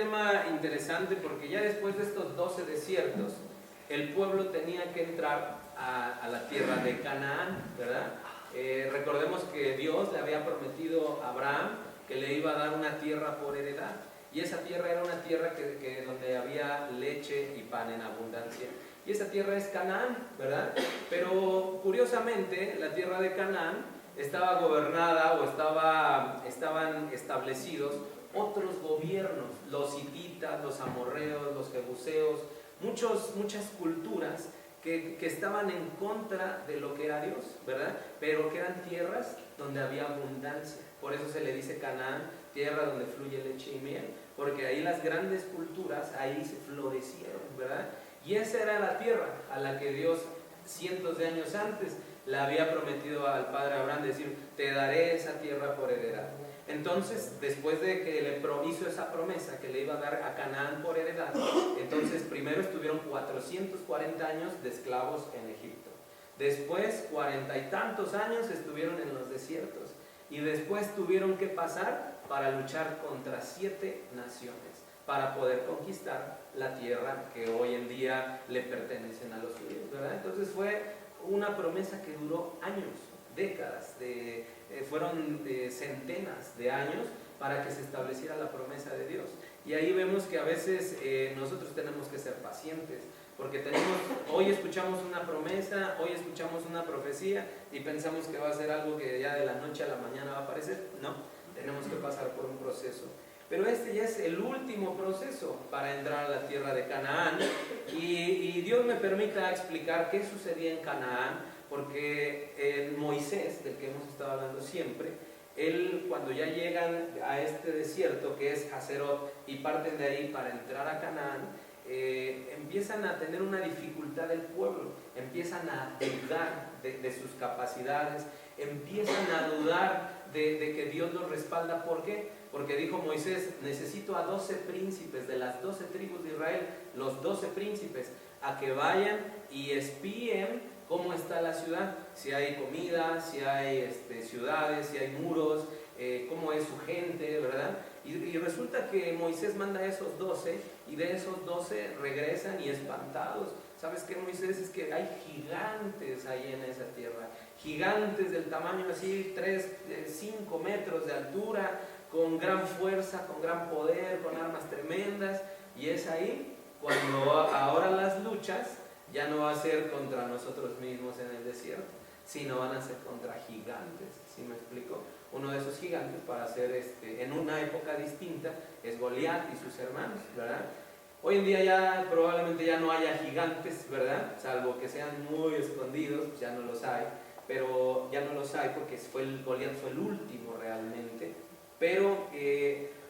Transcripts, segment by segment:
tema interesante porque ya después de estos 12 desiertos, el pueblo tenía que entrar a la tierra de Canaán, ¿verdad? Recordemos que Dios le había prometido a Abraham que le iba a dar una tierra por heredad. Y esa tierra era una tierra donde había leche y pan en abundancia. Y esa tierra es Canaán, ¿verdad? Pero curiosamente, la tierra de Canaán estaba gobernada o estaban establecidos otros gobiernos, los hititas, los amorreos, los jebuseos, muchas culturas que estaban en contra de lo que era Dios, ¿verdad? Pero que eran tierras donde había abundancia. Por eso se le dice Canaán, tierra donde fluye leche y miel, porque ahí las grandes culturas, ahí se florecieron, ¿verdad? Y esa era la tierra a la que Dios, cientos de años antes, le había prometido al padre Abraham, decir, te daré esa tierra por heredad. Entonces, después de que le hizo esa promesa que le iba a dar a Canaán por heredad, entonces primero estuvieron 440 años de esclavos en Egipto. Después, 40 y tantos años estuvieron en los desiertos. Y después tuvieron que pasar para luchar contra 7 naciones para poder conquistar la tierra que hoy en día le pertenecen a los judíos, ¿verdad? Entonces fue una promesa que duró años, décadas, fueron centenas de años para que se estableciera la promesa de Dios. Y ahí vemos que a veces nosotros tenemos que ser pacientes, porque hoy escuchamos una promesa, hoy escuchamos una profecía y pensamos que va a ser algo que ya de la noche a la mañana va a aparecer. No, tenemos que pasar por un proceso. Pero este ya es el último proceso para entrar a la tierra de Canaán. Y Dios me permita explicar qué sucedía en Canaán, porque Moisés, del que hemos estado hablando siempre, él cuando ya llegan a este desierto que es Hazerot y parten de ahí para entrar a Canaán, empiezan a tener una dificultad del pueblo, empiezan a dudar de sus capacidades, empiezan a dudar de que Dios los respalda. ¿Por qué? Porque dijo Moisés, necesito a 12 príncipes de las 12 tribus de Israel, los 12 príncipes, a que vayan y espíen cómo está la ciudad, si hay comida, si hay ciudades, si hay muros, cómo es su gente, ¿verdad? Y resulta que Moisés manda a esos 12 y de esos 12 regresan y espantados. ¿Sabes qué, Moisés? Es que hay gigantes ahí en esa tierra, gigantes del tamaño así, 3, 5 metros de altura, con gran fuerza, con gran poder, con armas tremendas. Y es ahí cuando ahora las luchas ya no va a ser contra nosotros mismos en el desierto, sino van a ser contra gigantes. ¿Sí me explico? Uno de esos gigantes, para ser en una época distinta, es Goliat y sus hermanos, ¿verdad? Hoy en día ya probablemente ya no haya gigantes, ¿verdad? Salvo que sean muy escondidos, pues ya no los hay, pero ya no los hay porque Goliat fue el último realmente. Pero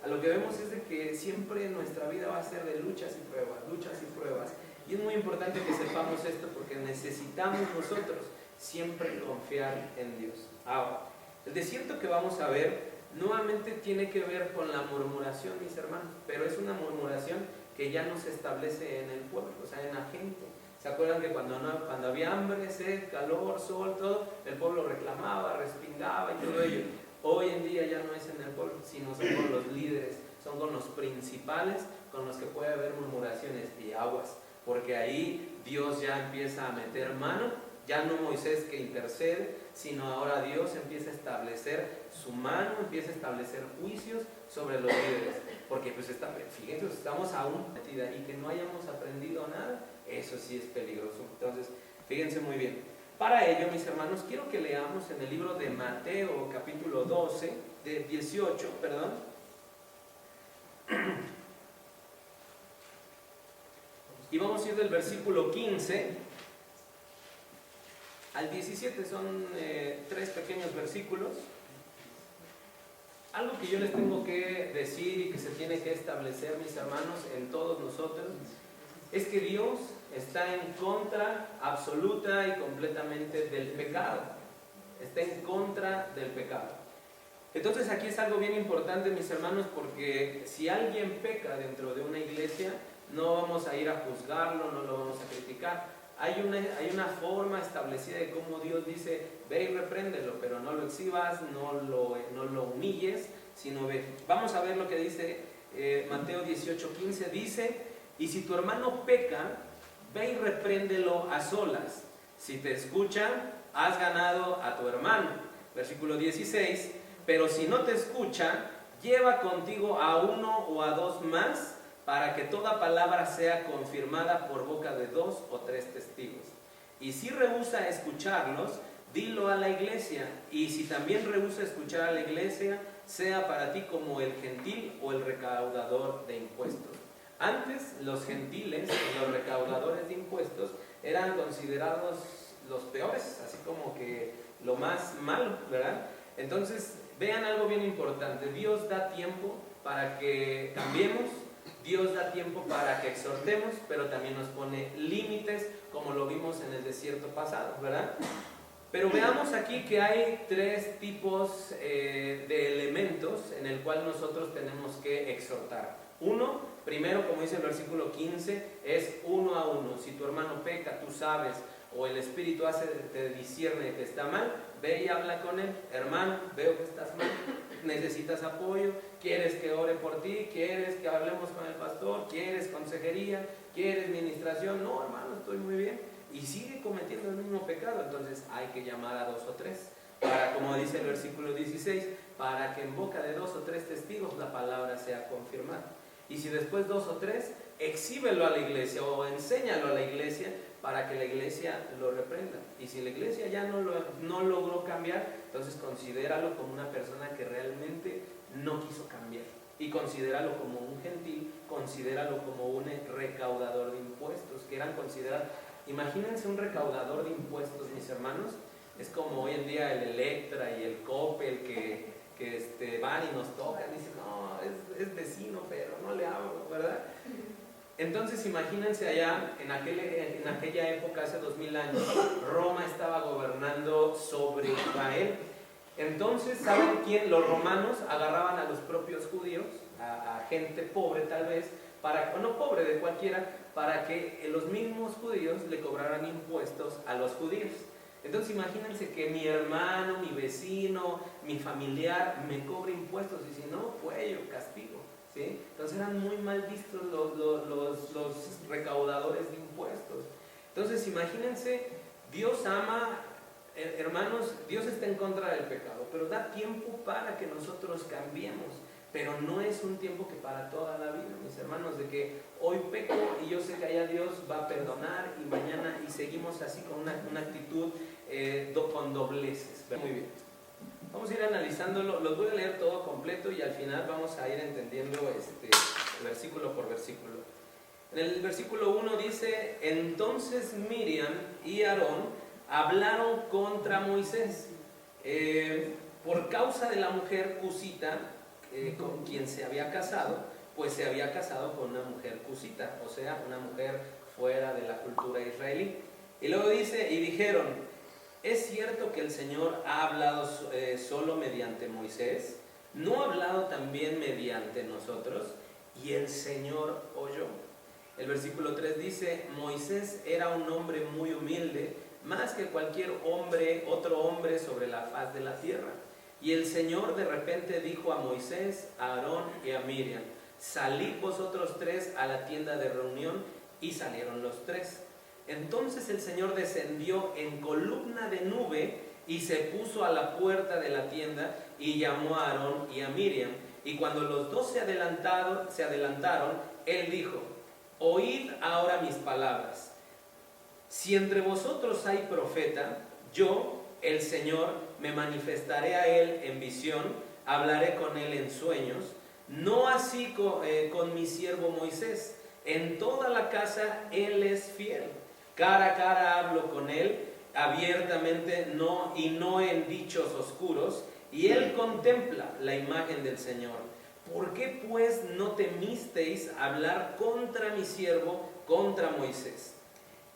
a lo que vemos es de que siempre nuestra vida va a ser de luchas y pruebas, luchas y pruebas. Y es muy importante que sepamos esto porque necesitamos nosotros siempre confiar en Dios. Ahora, el desierto que vamos a ver nuevamente tiene que ver con la murmuración, mis hermanos, pero es una murmuración que ya no se establece en el pueblo, o sea, en la gente. ¿Se acuerdan que cuando había hambre, sed, calor, sol, todo, el pueblo reclamaba, respingaba y todo ello? Hoy en día ya no es en el pueblo, sino son con los líderes, son con los principales con los que puede haber murmuraciones y aguas, porque ahí Dios ya empieza a meter mano, ya no Moisés que intercede, sino ahora Dios empieza a establecer su mano, empieza a establecer juicios sobre los líderes, porque pues fíjense, estamos aún metidos y que no hayamos aprendido nada, eso sí es peligroso. Entonces, fíjense muy bien. Para ello, mis hermanos, quiero que leamos en el libro de Mateo, capítulo 18, y vamos a ir del versículo 15 al 17, son 3 pequeños versículos. Algo que yo les tengo que decir y que se tiene que establecer, mis hermanos, en todos nosotros, es que Dios está en contra absoluta y completamente del pecado. Está en contra del pecado. Entonces aquí es algo bien importante, mis hermanos, porque si alguien peca dentro de una iglesia, no vamos a ir a juzgarlo, no lo vamos a criticar. Hay una forma establecida de cómo Dios dice, ve y repréndelo, pero no lo exhibas, no lo humilles, sino ve. Vamos a ver lo que dice Mateo 18:15 dice: y si tu hermano peca, ve y repréndelo a solas. Si te escucha, has ganado a tu hermano. Versículo 16: pero si no te escucha, lleva contigo a uno o a dos más, para que toda palabra sea confirmada por boca de 2 o 3 testigos. Y si rehúsa escucharlos, dilo a la iglesia. Y si también rehúsa escuchar a la iglesia, sea para ti como el gentil o el recaudador de impuestos. Antes, los gentiles, los recaudadores de impuestos, eran considerados los peores, así como que lo más malo, ¿verdad? Entonces, vean algo bien importante: Dios da tiempo para que cambiemos, Dios da tiempo para que exhortemos, pero también nos pone límites, como lo vimos en el desierto pasado, ¿verdad? Pero veamos aquí que hay 3 tipos de elementos en el cual nosotros tenemos que exhortar. Uno, primero, como dice el versículo 15, es 1 a 1. Si tu hermano peca, tú sabes, o el Espíritu te discierne que está mal, ve y habla con él. Hermano, veo que estás mal, necesitas apoyo, quieres que ore por ti, quieres que hablemos con el pastor, quieres consejería, quieres ministración. No, hermano, estoy muy bien. Y sigue cometiendo el mismo pecado, entonces hay que llamar a 2 o 3, para, como dice el versículo 16, para que en boca de 2 o 3 testigos la palabra sea confirmada. Y si después 2 o 3, exhíbelo a la iglesia o enséñalo a la iglesia, para que la iglesia lo reprenda. Y si la iglesia ya no logró cambiar, entonces considéralo como una persona que realmente no quiso cambiar. Y considéralo como un gentil, considéralo como un recaudador de impuestos, que eran considerados. Imagínense un recaudador de impuestos, mis hermanos. Es como hoy en día el Electra y el Coppel que van y nos tocan y dicen: no, es vecino, pero no le hablo, ¿verdad? Entonces imagínense allá, en aquella época, hace 2000 años, Roma estaba gobernando sobre Israel. Entonces, ¿saben quién? Los romanos agarraban a los propios judíos, a gente pobre tal vez, o no pobre, de cualquiera, para que los mismos judíos le cobraran impuestos a los judíos. Entonces imagínense que mi hermano, mi vecino, mi familiar me cobre impuestos, y si no, cuello, castigo, ¿sí? Entonces eran muy mal vistos los recaudadores de impuestos. Entonces imagínense, Dios ama, hermanos, Dios está en contra del pecado, pero da tiempo para que nosotros cambiemos. Pero no es un tiempo que para toda la vida, mis hermanos, de que hoy peco y yo sé que allá Dios va a perdonar, y mañana, y seguimos así con una actitud con dobleces. Muy bien. Vamos a ir analizándolo, los voy a leer todo completo y al final vamos a ir entendiendo versículo por versículo. En el versículo 1 dice: entonces Miriam y Aarón hablaron contra Moisés por causa de la mujer cusita con quien se había casado, pues se había casado con una mujer cusita, o sea, una mujer fuera de la cultura israelí. Y luego dice: y dijeron: ¿es cierto que el Señor ha hablado solo mediante Moisés? ¿No ha hablado también mediante nosotros? Y el Señor oyó. El versículo 3 dice: Moisés era un hombre muy humilde, más que cualquier otro hombre sobre la faz de la tierra. Y el Señor de repente dijo a Moisés, a Aarón y a Miriam: salid vosotros 3 a la tienda de reunión. Y salieron los 3. Entonces el Señor descendió en columna de nube y se puso a la puerta de la tienda y llamó a Aarón y a Miriam. Y cuando los 2 se adelantaron, él dijo: oíd ahora mis palabras. Si entre vosotros hay profeta, yo, el Señor, me manifestaré a él en visión, hablaré con él en sueños. No así con mi siervo Moisés. En toda la casa él es fiel. Cara a cara hablo con él, abiertamente y no en dichos oscuros, y él contempla la imagen del Señor. ¿Por qué pues no temisteis hablar contra mi siervo, contra Moisés?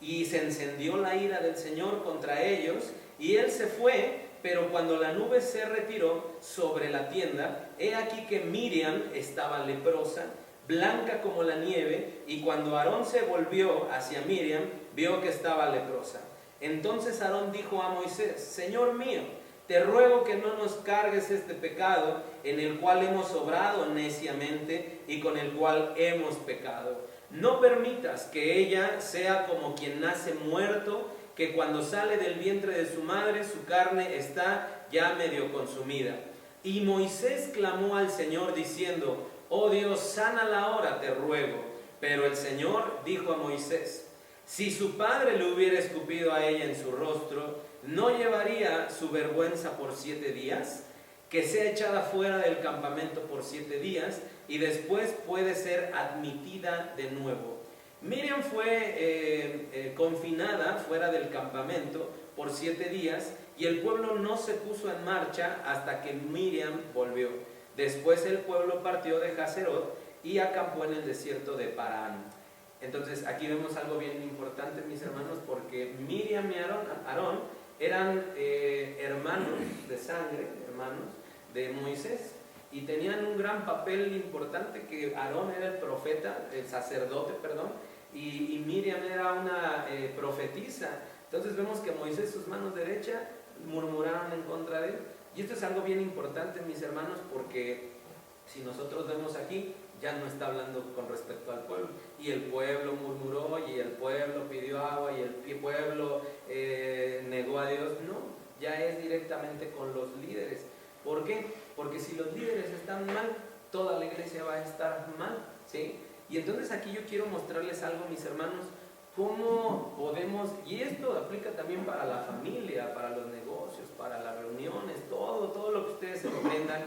Y se encendió la ira del Señor contra ellos, y él se fue. Pero cuando la nube se retiró sobre la tienda, he aquí que Miriam estaba leprosa, blanca como la nieve, y cuando Aarón se volvió hacia Miriam, vio que estaba leprosa. Entonces Aarón dijo a Moisés: Señor mío, te ruego que no nos cargues este pecado en el cual hemos obrado neciamente y con el cual hemos pecado. No permitas que ella sea como quien nace muerto, que cuando sale del vientre de su madre, su carne está ya medio consumida. Y Moisés clamó al Señor diciendo: oh Dios, sánala ahora, te ruego. Pero el Señor dijo a Moisés: si su padre le hubiera escupido a ella en su rostro, ¿no llevaría su vergüenza por 7 días? Que sea echada fuera del campamento por 7 días y después puede ser admitida de nuevo. Miriam fue confinada fuera del campamento por 7 días y el pueblo no se puso en marcha hasta que Miriam volvió. Después el pueblo partió de Hazerot y acampó en el desierto de Parán. Entonces aquí vemos algo bien importante, mis hermanos, porque Miriam y Aarón eran hermanos de sangre, hermanos de Moisés, y tenían un gran papel importante, que Aarón era el profeta, el sacerdote, perdón, y Miriam era una profetisa. Entonces vemos que Moisés, sus manos derechas, murmuraron en contra de él. Y esto es algo bien importante, mis hermanos, porque si nosotros vemos aquí, ya no está hablando con respecto al pueblo. Y el pueblo murmuró, y el pueblo pidió agua, y el pueblo negó a Dios. No, ya es directamente con los líderes. ¿Por qué? Porque si los líderes están mal, toda la iglesia va a estar mal, ¿sí? Y entonces aquí yo quiero mostrarles algo, mis hermanos, cómo podemos, y esto aplica también para la familia, para los negocios, para las reuniones, todo lo que ustedes se comprendan,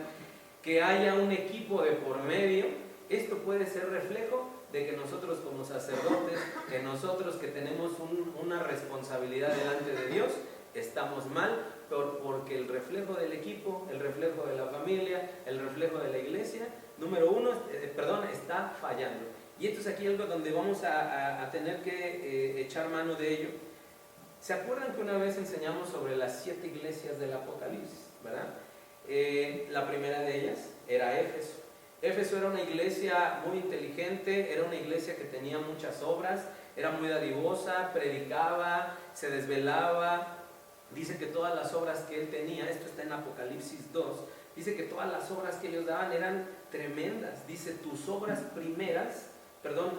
que haya un equipo de por medio. Esto puede ser reflejo de que nosotros como sacerdotes, que nosotros que tenemos una responsabilidad delante de Dios, estamos mal, porque el reflejo del equipo, el reflejo de la familia, el reflejo de la iglesia, número uno, está fallando. Y esto es aquí algo donde vamos a tener que echar mano de ello. ¿Se acuerdan que una vez enseñamos sobre las 7 iglesias del Apocalipsis, verdad? La primera de ellas era Éfeso. Éfeso era una iglesia muy inteligente, era una iglesia que tenía muchas obras, era muy dadivosa, predicaba, se desvelaba. Dice que todas las obras que él tenía, esto está en Apocalipsis 2, dice que todas las obras que ellos daban eran tremendas. Dice: tus obras primeras,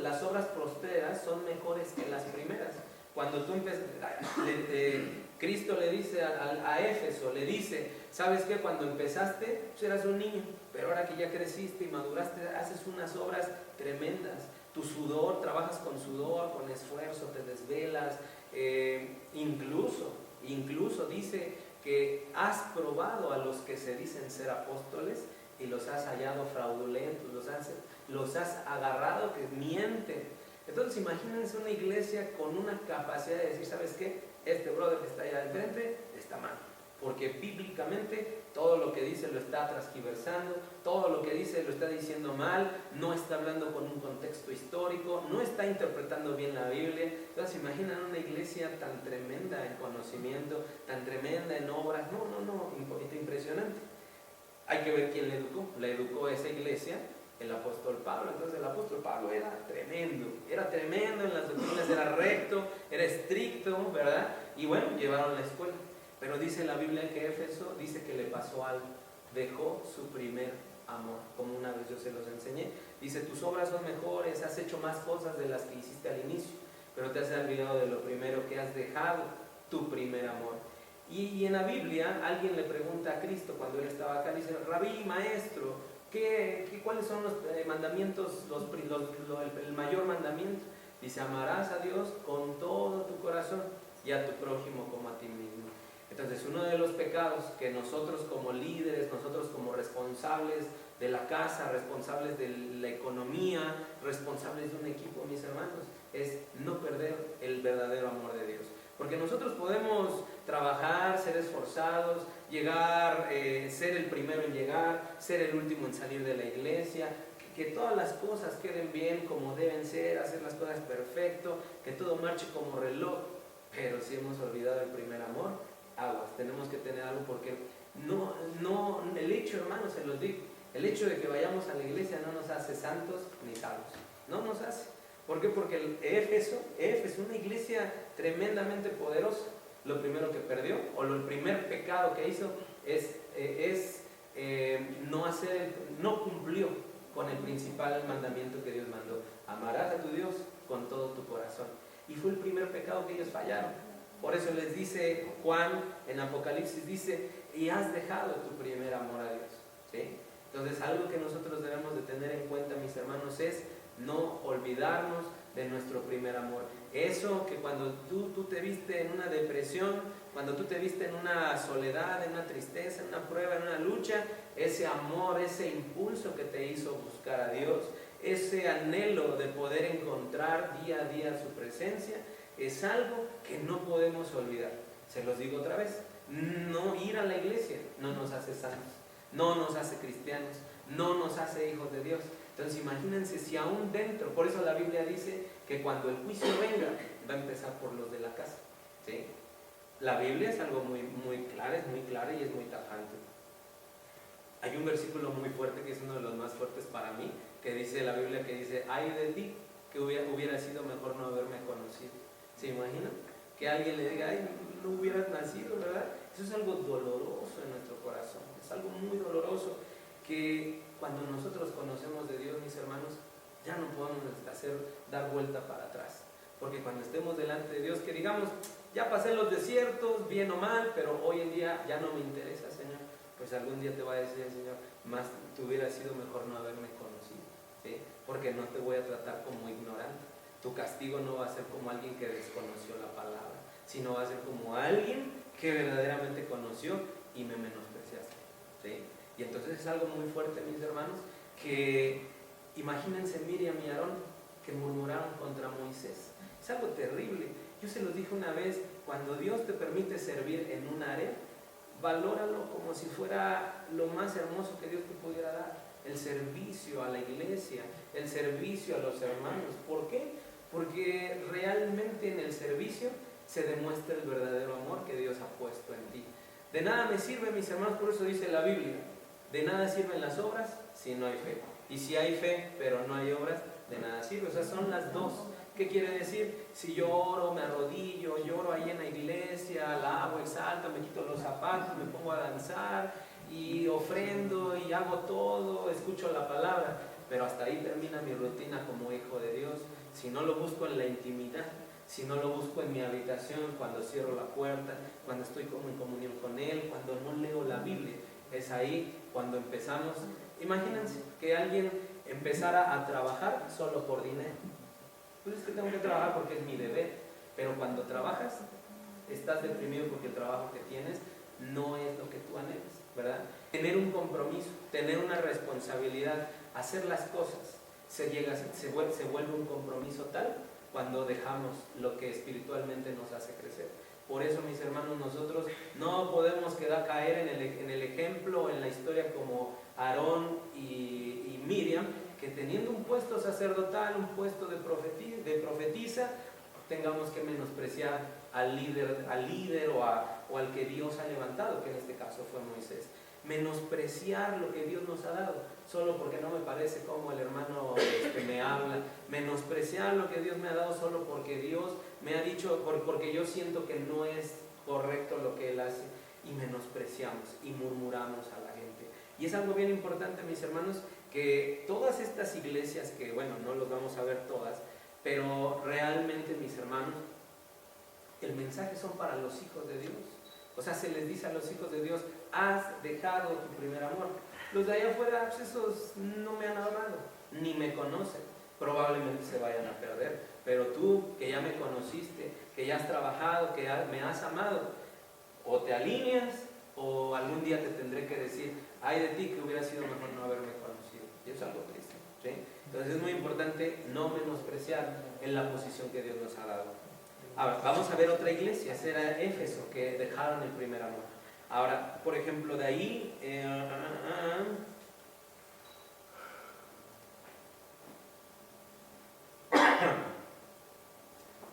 las obras postreras son mejores que las primeras. Cuando tú Cristo le dice a Éfeso, le dice: ¿sabes qué? Cuando empezaste, pues eras un niño, pero ahora que ya creciste y maduraste, haces unas obras tremendas. Tu sudor, trabajas con sudor, con esfuerzo, te desvelas, incluso dice que has probado a los que se dicen ser apóstoles y los has hallado fraudulentos, los has agarrado que mienten. Entonces imagínense una iglesia con una capacidad de decir: ¿sabes qué? Este brother que está allá al frente está mal, porque bíblicamente todo lo que dice lo está transgiversando, todo lo que dice lo está diciendo mal, no está hablando con un contexto histórico, no está interpretando bien la Biblia. Entonces imaginan una iglesia tan tremenda en conocimiento, tan tremenda en obras. No, impresionante. Hay que ver quién la educó esa iglesia, el apóstol Pablo. Entonces el apóstol Pablo era tremendo en las doctrinas, era recto, era estricto, ¿verdad? Y bueno, llevaron la escuela. Pero dice la Biblia que Éfeso, dice que le pasó algo, dejó su primer amor, como una vez yo se los enseñé. Dice: tus obras son mejores, has hecho más cosas de las que hiciste al inicio, pero te has olvidado de lo primero, que has dejado tu primer amor. Y en la Biblia alguien le pregunta a Cristo cuando él estaba acá, dice: Rabí, maestro, ¿cuáles son los mandamientos, el mayor mandamiento? Dice: amarás a Dios con todo tu corazón y a tu prójimo como a ti mismo. Entonces, uno de los pecados que nosotros como líderes, nosotros como responsables de la casa, responsables de la economía, responsables de un equipo, mis hermanos, es no perder el verdadero amor de Dios. Porque nosotros podemos trabajar, ser esforzados, llegar, ser el primero en llegar, ser el último en salir de la iglesia, que todas las cosas queden bien como deben ser, hacer las cosas perfecto, que todo marche como reloj. Pero si hemos olvidado el primer amor, aguas, tenemos que tener algo, porque el hecho, hermanos, se los digo, el hecho de que vayamos a la iglesia no nos hace santos ni salvos, no nos hace. ¿Por qué? Porque Éfeso, una iglesia tremendamente poderosa, lo primero que perdió, o el primer pecado que hizo, no cumplió con el principal mandamiento que Dios mandó: amarás a tu Dios con todo tu corazón. Y fue el primer pecado que ellos fallaron. Por eso les dice Juan en Apocalipsis, dice: y has dejado tu primer amor a Dios, ¿sí? Entonces, algo que nosotros debemos de tener en cuenta, mis hermanos, es no olvidarnos de nuestro primer amor. Eso que cuando tú te viste en una depresión, cuando tú te viste en una soledad, en una tristeza, en una prueba, en una lucha, ese amor, ese impulso que te hizo buscar a Dios, ese anhelo de poder encontrar día a día su presencia, es algo que no podemos olvidar. Se los digo otra vez: no ir a la iglesia no nos hace santos, no nos hace cristianos, no nos hace hijos de Dios. Entonces imagínense si aún dentro, por eso la Biblia dice que cuando el juicio venga, va a empezar por los de la casa, ¿sí? La Biblia es algo muy claro, es muy clara y es muy tajante. Hay un versículo muy fuerte, que es uno de los más fuertes para mí, que dice la Biblia, que dice: ay de ti, que hubiera sido mejor no haberme conocido. ¿Se imaginan? Que alguien le diga: ay, no hubieras nacido, ¿verdad? Eso es algo doloroso en nuestro corazón, es algo muy doloroso, que cuando nosotros conocemos de Dios, mis hermanos, ya no podemos dar vuelta para atrás. Porque cuando estemos delante de Dios, que digamos: ya pasé los desiertos, bien o mal, pero hoy en día ya no me interesa, Señor. Pues algún día te va a decir el Señor: más te hubiera sido mejor no haberme conocido, ¿sí? Porque no te voy a tratar como ignorante. Tu castigo no va a ser como alguien que desconoció la palabra, sino va a ser como alguien que verdaderamente conoció y me menospreciaste, ¿sí? Y entonces es algo muy fuerte, mis hermanos, que imagínense Miriam y Aarón, que murmuraron contra Moisés. Es algo terrible. Yo se los dije una vez: cuando Dios te permite servir en un área, valóralo como si fuera lo más hermoso que Dios te pudiera dar. El servicio a la iglesia, el servicio a los hermanos. ¿Por qué? Porque realmente en el servicio se demuestra el verdadero amor que Dios ha puesto en ti. De nada me sirve, mis hermanos, por eso dice la Biblia: de nada sirven las obras si no hay fe. Y si hay fe, pero no hay obras, de nada sirve. O sea, son las dos. ¿Qué quiere decir? Si yo oro, me arrodillo, lloro ahí en la iglesia, alabo, exalto, me quito los zapatos, me pongo a danzar y ofrendo y hago todo, escucho la palabra, pero hasta ahí termina mi rutina como hijo de Dios. Si no lo busco en la intimidad, si no lo busco en mi habitación, cuando cierro la puerta, cuando estoy como en comunión con Él, cuando no leo la Biblia, es ahí cuando empezamos. Imagínense que alguien empezara a trabajar solo por dinero. Pues es que tengo que trabajar porque es mi deber, pero cuando trabajas estás deprimido porque el trabajo que tienes no es lo que tú anhelas, ¿verdad? Tener un compromiso, tener una responsabilidad, hacer las cosas, se vuelve un compromiso tal cuando dejamos lo que espiritualmente nos hace crecer. Por eso, mis hermanos, nosotros no podemos caer en el ejemplo, en la historia como Aarón y Miriam, que teniendo un puesto sacerdotal, un puesto de profetisa, tengamos que menospreciar al líder o al que Dios ha levantado, que en este caso fue Moisés. Menospreciar lo que Dios nos ha dado, solo porque no me parece como el hermano me habla. Menospreciar lo que Dios me ha dado solo porque Dios me ha dicho, porque yo siento que no es correcto lo que Él hace. Y menospreciamos y murmuramos a la gente. Y es algo bien importante, mis hermanos, que todas estas iglesias, que bueno, no los vamos a ver todas, pero realmente, mis hermanos, el mensaje son para los hijos de Dios. O sea, se les dice a los hijos de Dios: has dejado tu primer amor. Los de allá afuera, pues esos no me han amado, ni me conocen, probablemente se vayan a perder. Pero tú, que ya me conociste, que ya has trabajado, que me has amado, o te alineas, o algún día te tendré que decir: ay de ti, que hubiera sido mejor no haberme conocido. Y eso es algo triste, ¿sí? Entonces es muy importante no menospreciar en la posición que Dios nos ha dado. Ahora, vamos a ver otra iglesia, esa era Éfeso, que dejaron el primer amor. Ahora, por ejemplo, de ahí,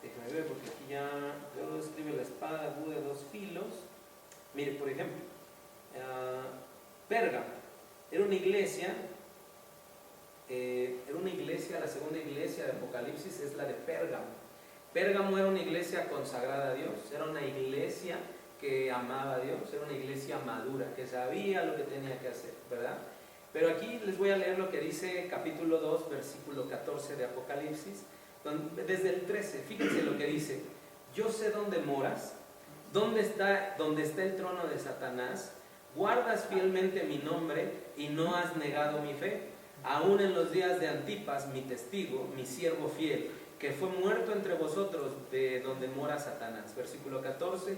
déjame ver, porque aquí ya luego escribe la espada aguda de dos filos. Mire, por ejemplo, Pérgamo era una iglesia, la segunda iglesia de Apocalipsis es la de Pérgamo. Pérgamo era una iglesia consagrada a Dios, era una iglesia que amaba a Dios, era una iglesia madura, que sabía lo que tenía que hacer, ¿verdad? Pero aquí les voy a leer lo que dice capítulo 2, versículo 14 de Apocalipsis, desde el 13, fíjense lo que dice: yo sé dónde moras, dónde está el trono de Satanás, guardas fielmente mi nombre y no has negado mi fe, aún en los días de Antipas, mi testigo, mi siervo fiel, que fue muerto entre vosotros, de donde mora Satanás. Versículo 14,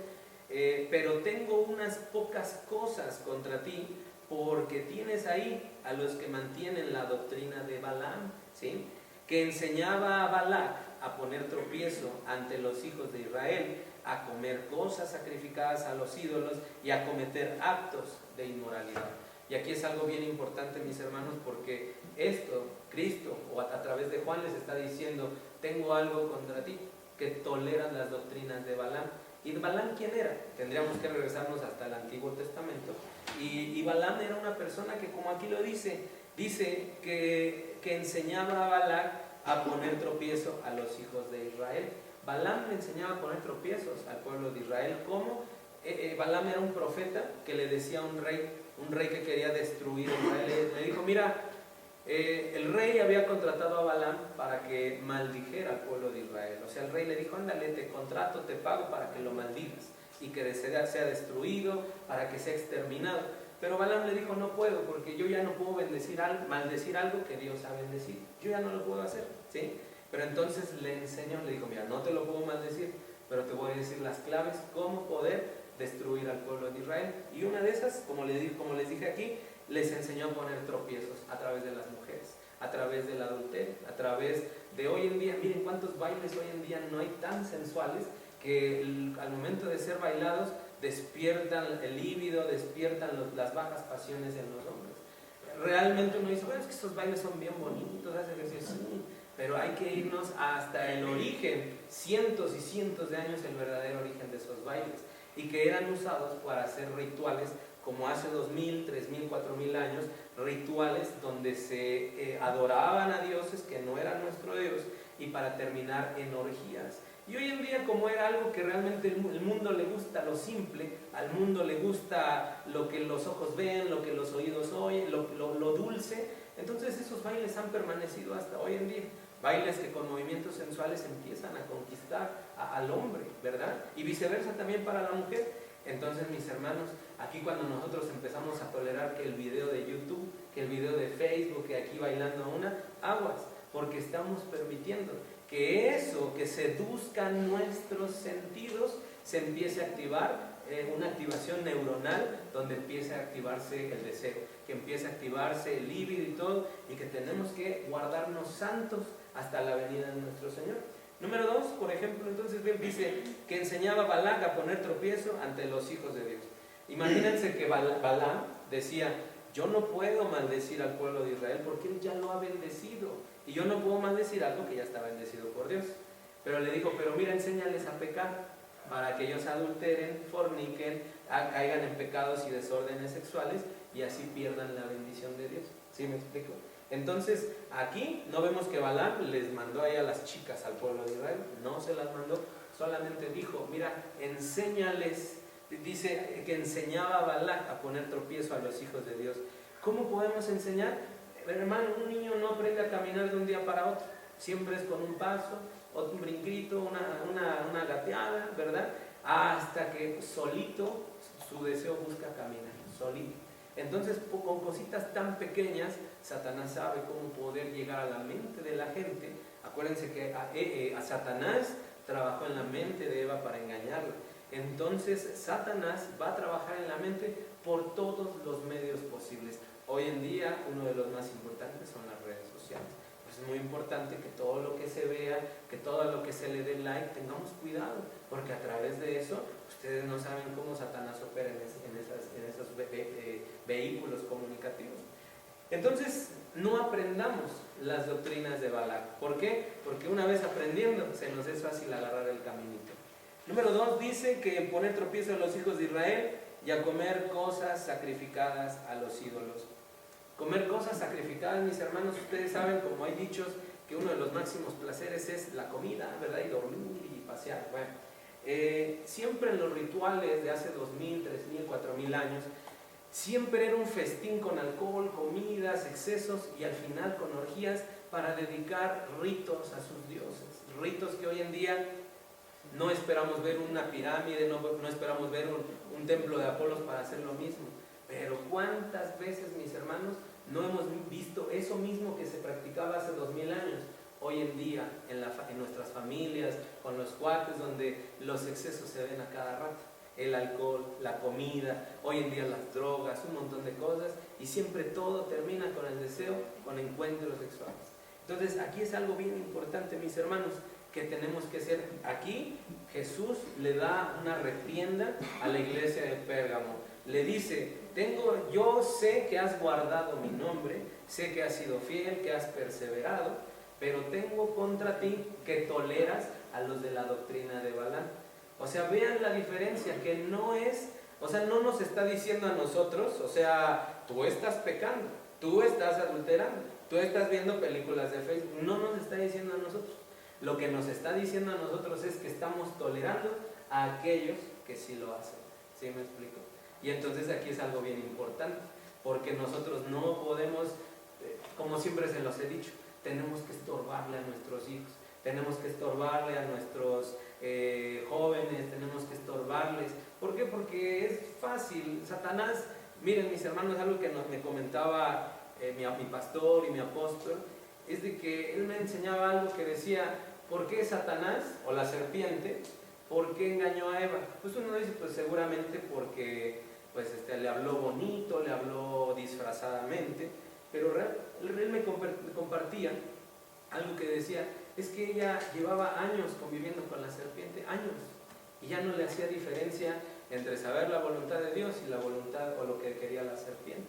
pero tengo unas pocas cosas contra ti, porque tienes ahí a los que mantienen la doctrina de Balaam, ¿sí?, que enseñaba a Balac a poner tropiezo ante los hijos de Israel, a comer cosas sacrificadas a los ídolos y a cometer actos de inmoralidad. Y aquí es algo bien importante, mis hermanos, porque esto, Cristo, o a través de Juan, les está diciendo: tengo algo contra ti, que toleras las doctrinas de Balaam. ¿Y Balaam quién era? Tendríamos que regresarnos hasta el Antiguo Testamento. Y Balaam era una persona que, como aquí lo dice que enseñaba a Balac a poner tropiezo a los hijos de Israel. Balaam le enseñaba a poner tropiezos al pueblo de Israel. ¿Cómo? Balaam era un profeta que le decía a un rey que quería destruir a Israel. Le dijo: mira, el rey había contratado a Balaam para que maldijera al pueblo de Israel. O sea, el rey le dijo: ándale, te contrato, te pago para que lo maldigas y que sea destruido, para que sea exterminado. Pero Balaam le dijo: no puedo, porque yo ya no puedo maldecir algo que Dios ha bendecido. Yo ya no lo puedo hacer, ¿sí? Pero entonces le enseñó, le dijo: mira, no te lo puedo maldecir, pero te voy a decir las claves, cómo poder destruir al pueblo de Israel. Y una de esas, como les dije aquí, les enseñó a poner tropiezos a través de las mujeres, a través del adulterio, a través de hoy en día. Miren cuántos bailes hoy en día no hay tan sensuales que al momento de ser bailados despiertan el líbido, despiertan las bajas pasiones en los hombres. Realmente uno dice: bueno, es que estos bailes son bien bonitos, hace ejercicio, sí, pero hay que irnos hasta el origen, cientos y cientos de años, el verdadero origen de esos bailes, y que eran usados para hacer rituales, como hace 2000, 3000, 4000 años, rituales donde se adoraban a dioses que no eran nuestro Dios, y para terminar en orgías. Y hoy en día, como era algo que realmente el mundo le gusta, lo simple, al mundo le gusta lo que los ojos ven, lo que los oídos oyen, lo dulce, entonces esos bailes han permanecido hasta hoy en día. Bailes que con movimientos sensuales empiezan a conquistar al hombre, ¿verdad? Y viceversa también para la mujer. Entonces, mis hermanos, aquí cuando nosotros empezamos a tolerar que el video de YouTube, que el video de Facebook, que aquí bailando aguas, porque estamos permitiendo que eso que seduzca nuestros sentidos se empiece a activar, una activación neuronal donde empiece a activarse el deseo, que empiece a activarse el líbido y todo, y que tenemos que guardarnos santos hasta la venida de nuestro Señor. Número 2, por ejemplo, entonces dice que enseñaba a Balac a poner tropiezo ante los hijos de Dios. Imagínense que Balaam decía: yo no puedo maldecir al pueblo de Israel porque él ya lo ha bendecido, y yo no puedo maldecir algo que ya está bendecido por Dios. Pero le dijo: pero mira, enséñales a pecar, para que ellos adulteren, forniquen, caigan en pecados y desórdenes sexuales, y así pierdan la bendición de Dios. ¿Sí me explico? Entonces, aquí no vemos que Balaam les mandó ahí a las chicas al pueblo de Israel, no se las mandó, solamente dijo: mira, enséñales. Dice que enseñaba a Balac a poner tropiezo a los hijos de Dios. ¿Cómo podemos enseñar? Hermano, un niño no aprende a caminar de un día para otro, siempre es con un paso, otro brinquito, una gateada, ¿verdad? Hasta que solito su deseo busca caminar, solito. Entonces, con cositas tan pequeñas, Satanás sabe cómo poder llegar a la mente de la gente. Acuérdense que a Satanás trabajó en la mente de Eva para engañarla. Entonces, Satanás va a trabajar en la mente por todos los medios posibles. Hoy en día, uno de los más importantes son las redes sociales. Pues es muy importante que todo lo que se vea, que todo lo que se le dé like, tengamos cuidado, porque a través de eso, ustedes no saben cómo Satanás opera en esos vehículos comunicativos. Entonces, no aprendamos las doctrinas de Balac. ¿Por qué? Porque una vez aprendiendo, se nos es fácil agarrar el caminito. Número 2, dice que poner tropiezo a los hijos de Israel y a comer cosas sacrificadas a los ídolos. Comer cosas sacrificadas, mis hermanos, ustedes saben, como hay dichos, que uno de los máximos placeres es la comida, ¿verdad? Y dormir y pasear. Bueno, siempre en los rituales de hace 2000, 3000, 4000 años, siempre era un festín con alcohol, comidas, excesos y al final con orgías para dedicar ritos a sus dioses. Ritos que hoy en día no esperamos ver una pirámide, no esperamos ver un templo de Apolos para hacer lo mismo. Pero ¿cuántas veces, mis hermanos, no hemos visto eso mismo que se practicaba hace 2000 años? Hoy en día, en nuestras familias, con los cuates, donde los excesos se ven a cada rato. El alcohol, la comida, hoy en día las drogas, un montón de cosas, y siempre todo termina con el deseo, con encuentros sexuales. Entonces, aquí es algo bien importante, mis hermanos, que tenemos que ser. Aquí Jesús le da una reprienda a la iglesia de Pérgamo. Le dice: yo sé que has guardado mi nombre, sé que has sido fiel, que has perseverado, pero tengo contra ti que toleras a los de la doctrina de Balaam. O sea, vean la diferencia, que no nos está diciendo a nosotros, o sea, tú estás pecando, tú estás adulterando, tú estás viendo películas de Facebook. No nos está diciendo a nosotros. Lo que nos está diciendo a nosotros es que estamos tolerando a aquellos que sí lo hacen. ¿Sí me explico? Y entonces aquí es algo bien importante, porque nosotros no podemos, como siempre se los he dicho, tenemos que estorbarle a nuestros hijos, tenemos que estorbarle a nuestros jóvenes, tenemos que estorbarles. ¿Por qué? Porque es fácil. Satanás, miren, mis hermanos, algo que me comentaba mi pastor y mi apóstol, es de que él me enseñaba algo que decía: ¿por qué Satanás o la serpiente, por qué engañó a Eva? Pues uno dice, pues seguramente porque le habló bonito, le habló disfrazadamente, pero él me compartía algo que decía: es que ella llevaba años conviviendo con la serpiente, años, y ya no le hacía diferencia entre saber la voluntad de Dios y la voluntad o lo que quería la serpiente.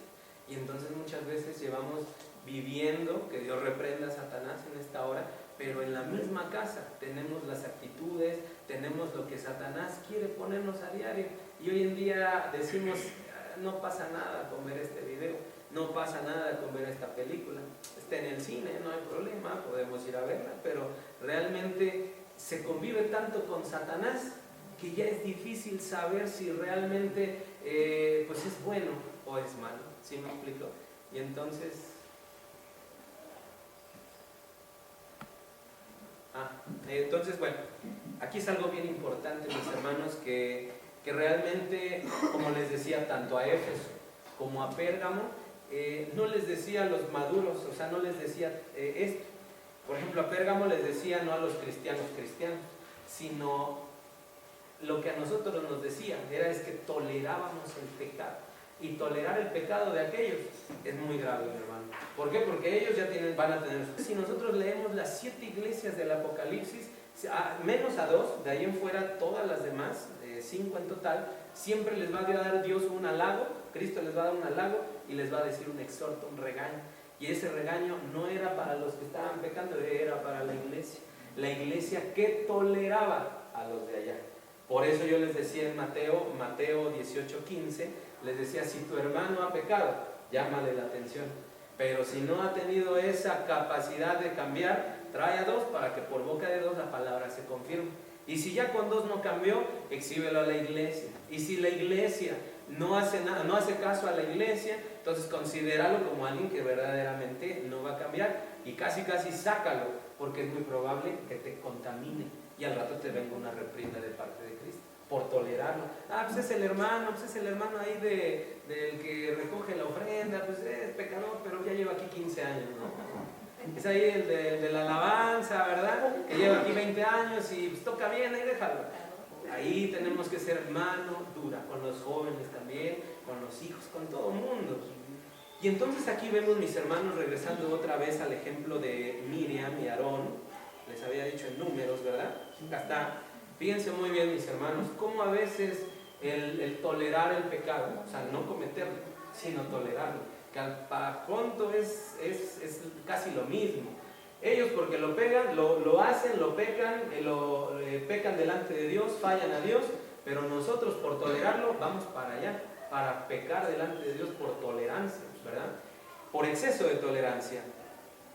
Y entonces muchas veces llevamos viviendo, que Dios reprenda a Satanás en esta hora, pero en la misma casa tenemos las actitudes, tenemos lo que Satanás quiere ponernos a diario, y hoy en día decimos: no pasa nada con ver este video, no pasa nada con ver esta película, está en el cine, no hay problema, podemos ir a verla, pero realmente se convive tanto con Satanás que ya es difícil saber si realmente pues es bueno o es malo. ¿Sí me explico? Y entonces bueno, aquí es algo bien importante, mis hermanos, que realmente, como les decía, tanto a Éfeso como a Pérgamo, no les decía a los maduros, o sea, no les decía esto. Por ejemplo, a Pérgamo les decía no a los cristianos, sino lo que a nosotros nos decía es que tolerábamos el pecado. Y tolerar el pecado de aquellos es muy grave, mi hermano. ¿Por qué? Porque ellos ya van a tener... Si nosotros leemos las 7 iglesias del Apocalipsis, menos a 2, de ahí en fuera todas las demás, 5 en total, siempre les va a dar Dios un halago, Cristo les va a dar un halago y les va a decir un exhorto, un regaño. Y ese regaño no era para los que estaban pecando, era para la iglesia que toleraba a los de allá. Por eso yo les decía en Mateo 18:15, les decía: si tu hermano ha pecado, llámale la atención, pero si no ha tenido esa capacidad de cambiar, trae a 2 para que por boca de 2 la palabra se confirme. Y si ya con 2 no cambió, exhíbelo a la iglesia. Y si la iglesia no hace nada, no hace caso a la iglesia, entonces considéralo como alguien que verdaderamente no va a cambiar, y casi sácalo, porque es muy probable que te contamine y al rato te venga una reprenda de parte de Cristo por tolerarlo. Pues es el hermano ahí del que recoge la ofrenda, pues es pecador, pero ya lleva aquí 15 años, ¿no? Es ahí el de la alabanza, ¿verdad? Que lleva aquí 20 años y pues toca bien, ahí déjalo. Ahí tenemos que ser mano dura, con los jóvenes también, con los hijos, con todo el mundo. Y entonces aquí vemos, mis hermanos, regresando otra vez al ejemplo de Miriam y Aarón, les había dicho en Números, ¿verdad? Acá está. Fíjense muy bien, mis hermanos, cómo a veces el tolerar el pecado, o sea, no cometerlo, sino tolerarlo, que para pronto es casi lo mismo. Ellos porque lo pegan, lo hacen, lo pecan, pecan delante de Dios, fallan a Dios, pero nosotros por tolerarlo vamos para allá, para pecar delante de Dios por tolerancia, ¿verdad? Por exceso de tolerancia.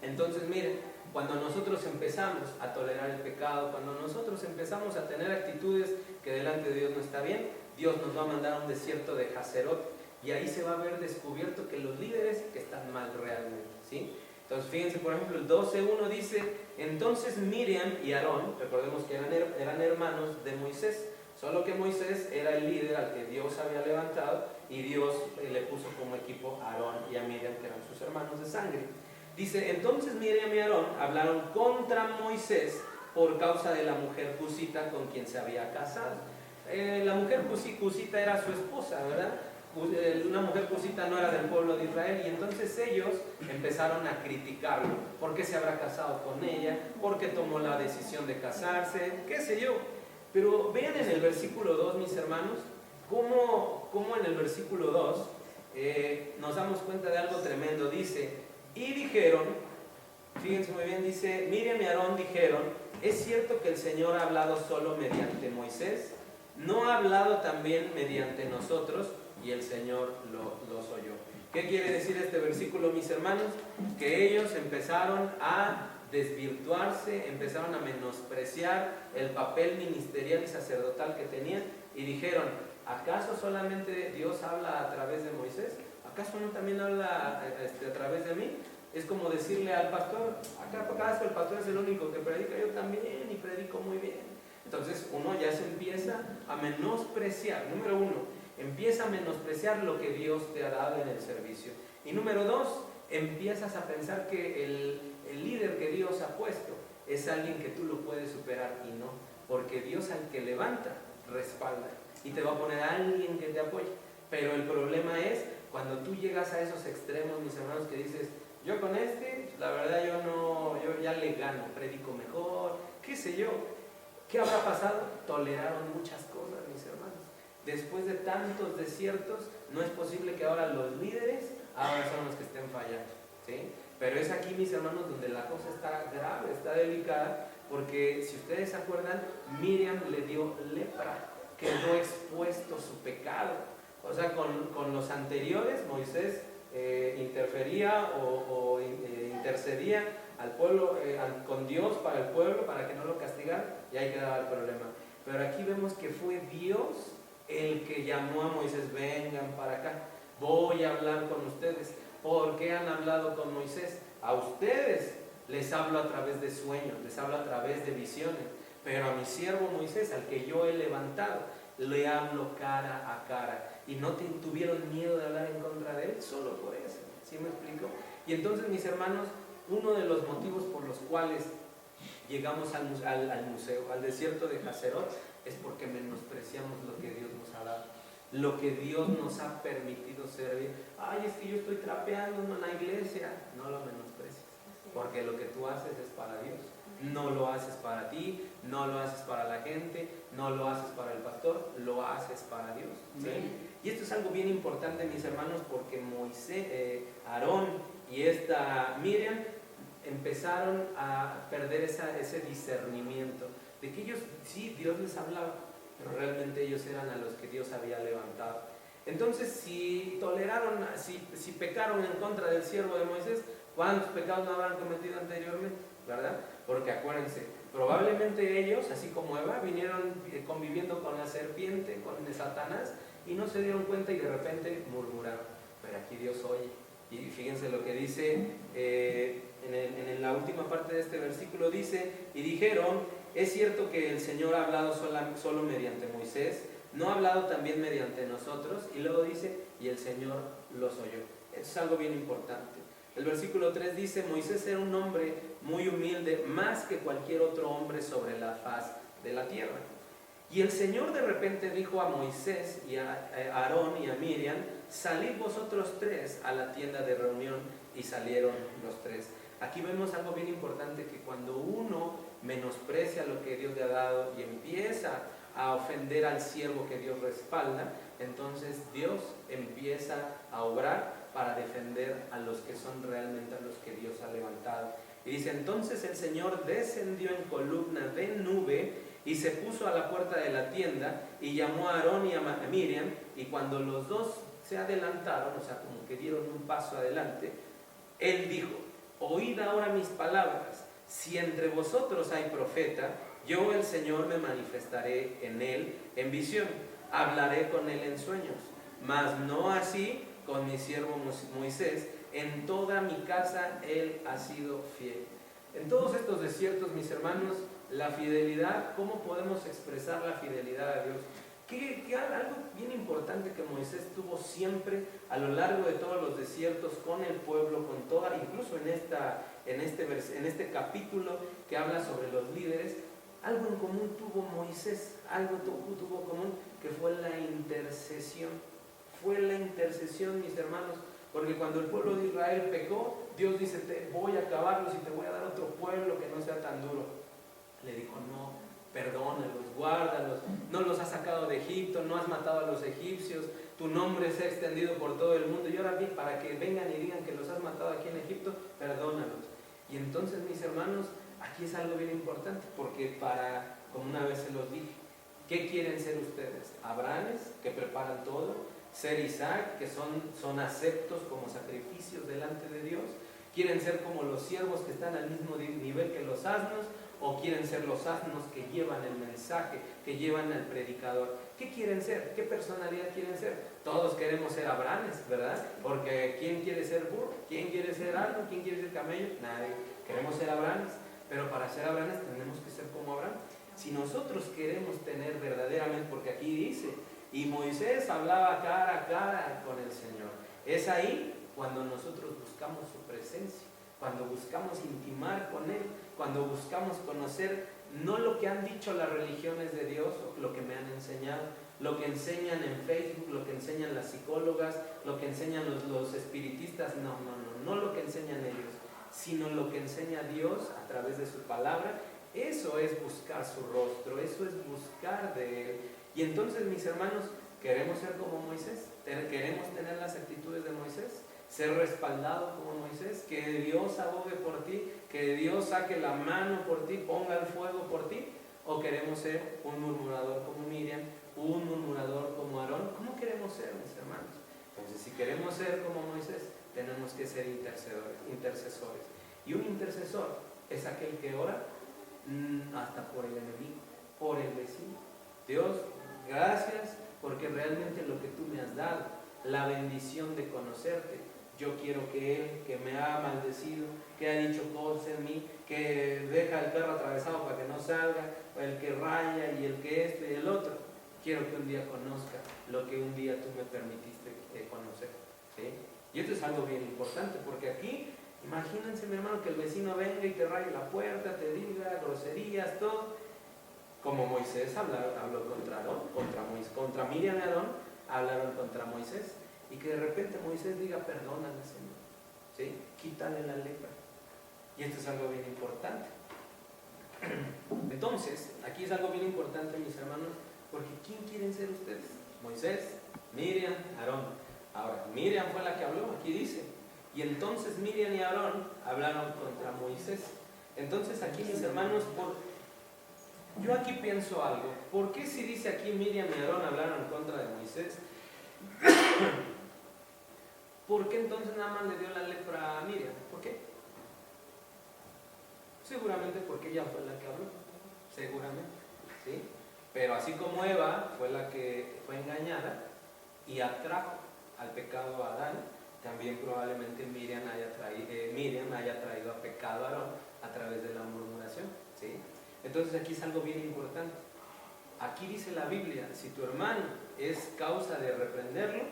Entonces miren, cuando nosotros empezamos a tolerar el pecado, cuando nosotros empezamos a tener actitudes que delante de Dios no está bien, Dios nos va a mandar a un desierto de Hazerot, y ahí se va a ver descubierto que los líderes están mal realmente, ¿sí? Entonces fíjense, por ejemplo, el 12.1 dice: entonces Miriam y Aarón, recordemos que eran hermanos de Moisés, solo que Moisés era el líder al que Dios había levantado, y Dios le puso como equipo a Aarón y a Miriam, que eran sus hermanos de sangre. Dice: entonces Miriam y Aarón hablaron contra Moisés por causa de la mujer cusita con quien se había casado. La mujer cusita era su esposa, ¿verdad? Una mujer cusita no era del pueblo de Israel, y entonces ellos empezaron a criticarlo. ¿Por qué se habrá casado con ella? ¿Por qué tomó la decisión de casarse? ¿Qué sé yo? Pero vean en el versículo 2, mis hermanos, cómo en el versículo 2 nos damos cuenta de algo tremendo. Dice: y dijeron, fíjense muy bien, dice: Miriam y Aarón dijeron: ¿es cierto que el Señor ha hablado solo mediante Moisés? ¿No ha hablado también mediante nosotros? Y el Señor los oyó. ¿Qué quiere decir este versículo, mis hermanos? Que ellos empezaron a desvirtuarse, empezaron a menospreciar el papel ministerial y sacerdotal que tenían, y dijeron: ¿acaso solamente Dios habla a través de Moisés? ¿Acaso no también habla a través de mí? Es como decirle al pastor: ¿acaso el pastor es el único que predica? Yo también, y predico muy bien. Entonces uno ya se empieza a menospreciar. Número uno, empieza a menospreciar lo que Dios te ha dado en el servicio. Y número dos, empiezas a pensar que el líder que Dios ha puesto es alguien que tú lo puedes superar, y no, porque Dios al que levanta, respalda, y te va a poner a alguien que te apoye. Pero el problema es cuando tú llegas a esos extremos, mis hermanos, que dices: yo con la verdad yo ya le gano, predico mejor, qué sé yo. ¿Qué habrá pasado? Toleraron muchas cosas, mis hermanos. Después de tantos desiertos, no es posible que ahora los líderes ahora son los que estén fallando, ¿sí? Pero es aquí, mis hermanos, donde la cosa está grave, está delicada, porque si ustedes se acuerdan, Miriam le dio lepra, quedó expuesto su pecado. O sea, con los anteriores, Moisés interfería o intercedía al pueblo, con Dios para el pueblo, para que no lo castigaran, y ahí quedaba el problema. Pero aquí vemos que fue Dios el que llamó a Moisés: vengan para acá, voy a hablar con ustedes. ¿Por qué han hablado con Moisés? A ustedes les hablo a través de sueños, les hablo a través de visiones, pero a mi siervo Moisés, al que yo he levantado, le hablo cara a cara. Y no tuvieron miedo de hablar en contra de él solo por eso, ¿sí me explico? Y entonces, mis hermanos, uno de los motivos por los cuales llegamos al museo, al desierto de Hazerot, es porque menospreciamos lo que Dios nos ha dado, lo que Dios nos ha permitido servir. Ay, es que yo estoy trapeando en una iglesia. No lo menosprecies, porque lo que tú haces es para Dios. No lo haces para ti, no lo haces para la gente, no lo haces para el pastor, lo haces para Dios, ¿sí? Y esto es algo bien importante, mis hermanos, porque Moisés, Aarón y esta Miriam empezaron a perder ese discernimiento de que ellos, sí, Dios les hablaba, pero realmente ellos eran a los que Dios había levantado. Entonces, si toleraron, si pecaron en contra del siervo de Moisés, ¿cuántos pecados no habrán cometido anteriormente? ¿Verdad? Porque acuérdense, probablemente ellos, así como Eva, vinieron conviviendo con la serpiente, con Satanás, y no se dieron cuenta, y de repente murmuraron. Pero aquí Dios oye. Y fíjense lo que dice en la última parte de este versículo. Dice: y dijeron: es cierto que el Señor ha hablado solo mediante Moisés, ¿no ha hablado también mediante nosotros? Y luego dice: y el Señor los oyó. Esto es algo bien importante. El versículo 3 dice: Moisés era un hombre muy humilde, más que cualquier otro hombre sobre la faz de la tierra. Y el Señor de repente dijo a Moisés y a Aarón y a Miriam: salid vosotros tres a la tienda de reunión. Y salieron los tres. Aquí vemos algo bien importante, que cuando uno menosprecia lo que Dios le ha dado y empieza a ofender al siervo que Dios respalda, entonces Dios empieza a obrar para defender a los que son realmente a los que Dios ha levantado. Y dice: entonces el Señor descendió en columna de nube y se puso a la puerta de la tienda y llamó a Aarón y a Miriam, y cuando los dos se adelantaron, o sea, como que dieron un paso adelante, él dijo: oíd ahora mis palabras. Si entre vosotros hay profeta, yo el Señor me manifestaré en él en visión, hablaré con él en sueños, mas no así con mi siervo Moisés. En toda mi casa él ha sido fiel. En todos estos desiertos, mis hermanos, la fidelidad, ¿cómo podemos expresar la fidelidad a Dios? Algo bien importante que Moisés tuvo siempre a lo largo de todos los desiertos con el pueblo, con toda, incluso en este capítulo que habla sobre los líderes, algo en común tuvo Moisés, algo tuvo en común, que fue la intercesión. Fue la intercesión, mis hermanos, porque cuando el pueblo de Israel pecó, Dios dice: te voy a acabarlos y te voy a dar otro pueblo que no sea tan duro. Le dijo: no, perdónalos, guárdalos, no los has sacado de Egipto, no has matado a los egipcios, tu nombre se ha extendido por todo el mundo, y ahora bien, para que vengan y digan que los has matado aquí en Egipto, perdónalos. Y entonces, mis hermanos, aquí es algo bien importante, porque como una vez se los dije, ¿qué quieren ser ustedes? ¿Abrahames, que preparan todo? ¿Ser Isaac, que son aceptos como sacrificios delante de Dios? ¿Quieren ser como los siervos que están al mismo nivel que los asnos? ¿O quieren ser los asnos que llevan el mensaje, que llevan al predicador? ¿Qué quieren ser? ¿Qué personalidad quieren ser? Todos queremos ser Abrahames, ¿verdad? Porque ¿quién quiere ser burro? ¿Quién quiere ser asno? ¿Quién quiere ser camello? Nadie. Queremos ser Abrahames, pero para ser Abrahames tenemos que ser como Abraham. Si nosotros queremos tener verdaderamente, porque aquí dice, y Moisés hablaba cara a cara con el Señor. Es ahí cuando nosotros buscamos su presencia, cuando buscamos intimar con Él, cuando buscamos conocer no lo que han dicho las religiones de Dios, lo que me han enseñado, lo que enseñan en Facebook, lo que enseñan las psicólogas, lo que enseñan los espiritistas, no lo que enseñan ellos, sino lo que enseña Dios a través de su palabra. Eso es buscar su rostro, eso es buscar de Él. Y entonces, mis hermanos, ¿queremos ser como Moisés? ¿Queremos tener las actitudes de Moisés? ¿Ser respaldado como Moisés? ¿Que Dios abogue por ti? ¿Que Dios saque la mano por ti, ponga el fuego por ti? ¿O queremos ser un murmurador como Miriam, un murmurador como Aarón? ¿Cómo queremos ser, mis hermanos? Entonces, si queremos ser como Moisés, tenemos que ser intercesores. Y un intercesor es aquel que ora hasta por el enemigo, por el vecino. Dios, gracias porque realmente lo que tú me has dado, la bendición de conocerte, yo quiero que él, que me ha maldecido, que ha dicho cosas en mí, que deja el perro atravesado para que no salga, el que raya y el que esto y el otro, quiero que un día conozca lo que un día tú me permitiste conocer, ¿sí? Y esto es algo bien importante, porque aquí, imagínense, mi hermano, que el vecino venga y te raye la puerta, te diga groserías, todo. Como Moisés habló contra Aarón, contra Miriam y Aarón, hablaron contra Moisés. Y que de repente Moisés diga: perdóname, Señor, ¿sí? Quítale la lepra. Y esto es algo bien importante. Entonces, aquí es algo bien importante, mis hermanos, porque ¿quién quieren ser ustedes? Moisés, Miriam, Aarón. Ahora, Miriam fue la que habló, aquí dice. Y entonces Miriam y Aarón hablaron contra Moisés. Entonces aquí, mis hermanos, yo aquí pienso algo. ¿Por qué si dice aquí Miriam y Aarón hablaron contra de Moisés? ¿Por qué entonces nada más le dio la lepra a Miriam? ¿Por qué? Seguramente porque ella fue la que habló. Seguramente, ¿sí? Pero así como Eva fue la que fue engañada y atrajo al pecado a Adán, también probablemente Miriam haya traído a pecado a Aarón a través de la murmuración, ¿sí? Entonces aquí es algo bien importante. Aquí dice la Biblia, si tu hermano es causa de reprenderlo,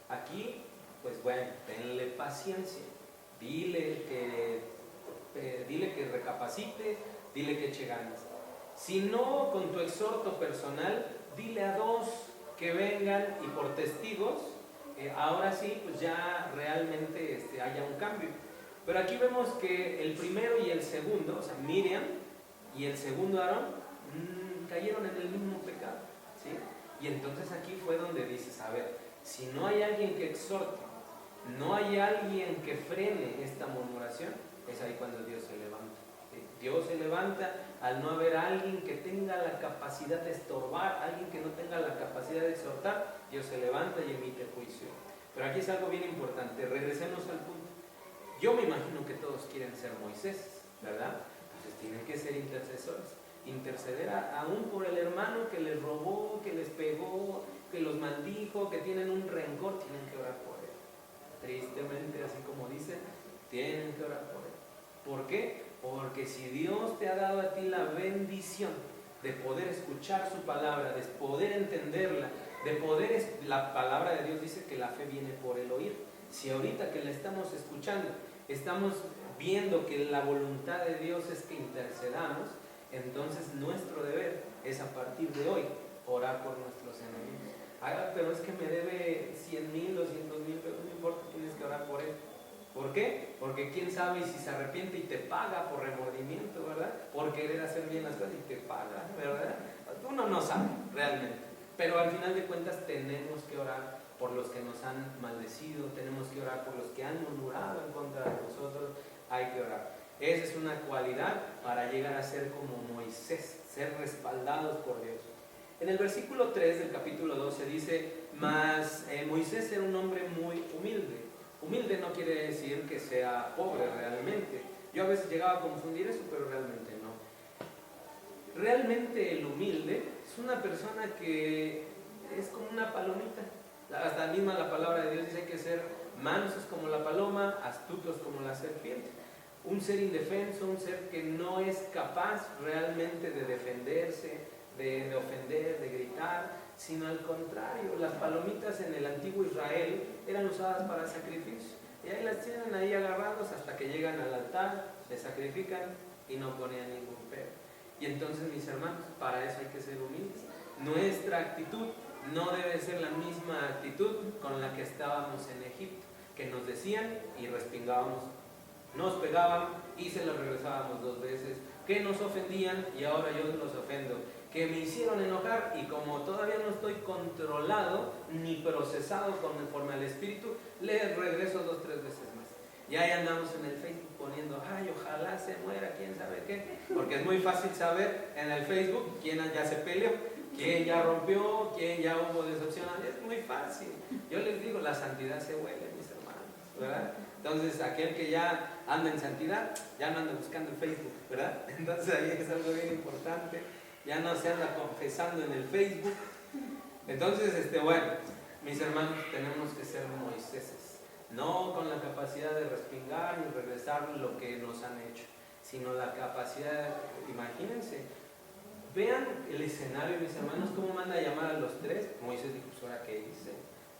aquí, pues bueno, tenle paciencia, dile que recapacite, dile que eche ganas. Si no, con tu exhorto personal, dile a dos que vengan y por testigos, ahora sí, pues ya realmente haya un cambio. Pero aquí vemos que el primero y el segundo, o sea, Miriam y el segundo Aarón, cayeron en el mismo pecado, ¿sí? Y entonces aquí fue donde dices: a ver, si no hay alguien que exhorte, no hay alguien que frene esta murmuración, es ahí cuando Dios se levanta, ¿sí? Dios se levanta al no haber alguien que tenga la capacidad de estorbar, alguien que no tenga la capacidad de exhortar. Dios se levanta y emite juicio. Pero aquí es algo bien importante, regresemos al punto. Yo me imagino que todos quieren ser Moisés, ¿verdad? Entonces tienen que ser intercesores. Interceder aún por el hermano que les robó, que les pegó, que los maldijo, que tienen un rencor, tienen que orar por él. Tristemente, así como dicen, tienen que orar por él. ¿Por qué? Porque si Dios te ha dado a ti la bendición de poder escuchar su palabra, de poder entenderla, la palabra de Dios dice que la fe viene por el oír. Si ahorita que la estamos escuchando, estamos viendo que la voluntad de Dios es que intercedamos, entonces nuestro deber es a partir de hoy orar por nuestros enemigos. Pero es que me debe 100,000, 200,000, pero no importa, tienes que orar por él. ¿Por qué? Porque quién sabe si se arrepiente y te paga por remordimiento, ¿verdad? Por querer hacer bien las cosas y te paga, ¿verdad? Uno no sabe realmente. Pero al final de cuentas tenemos que orar por los que nos han maldecido, tenemos que orar por los que han murmurado en contra de nosotros, hay que orar. Esa es una cualidad para llegar a ser como Moisés, ser respaldados por Dios. En el versículo 3 del capítulo 12 dice, mas Moisés era un hombre muy humilde. Humilde no quiere decir que sea pobre realmente. Yo a veces llegaba a confundir eso, pero realmente no. Realmente el humilde es una persona que es como una palomita. Hasta misma la palabra de Dios dice que ser mansos como la paloma, astutos como la serpiente. Un ser indefenso, un ser que no es capaz realmente de defenderse, de ofender, de gritar, sino al contrario. Las palomitas en el antiguo Israel eran usadas para sacrificio. Y ahí las tienen ahí agarrados hasta que llegan al altar, se sacrifican y no ponían ningún pero. Y entonces, mis hermanos, para eso hay que ser humildes. Nuestra actitud no debe ser la misma actitud con la que estábamos en Egipto, que nos decían y respingábamos. Nos pegaban y se los regresábamos 2 veces, que nos ofendían y ahora yo los ofendo, que me hicieron enojar y como todavía no estoy controlado ni procesado conforme al Espíritu, les regreso 2, 3 veces más. Y ahí andamos en el Facebook poniendo, ay, ojalá se muera, quién sabe qué, porque es muy fácil saber en el Facebook quién ya se peleó, quién ya rompió, quién ya hubo decepción, es muy fácil. Yo les digo, la santidad se huele, mis hermanos, ¿verdad? Entonces, aquel que ya anda en santidad, ya no anda buscando en Facebook, ¿verdad? Entonces ahí es algo bien importante, ya no se anda confesando en el Facebook. Entonces, bueno, mis hermanos, tenemos que ser Moiséses, no con la capacidad de respingar y regresar lo que nos han hecho, sino la capacidad, imagínense, vean el escenario, mis hermanos, cómo manda a llamar a los 3. Moisés dijo, pues ahora qué hice,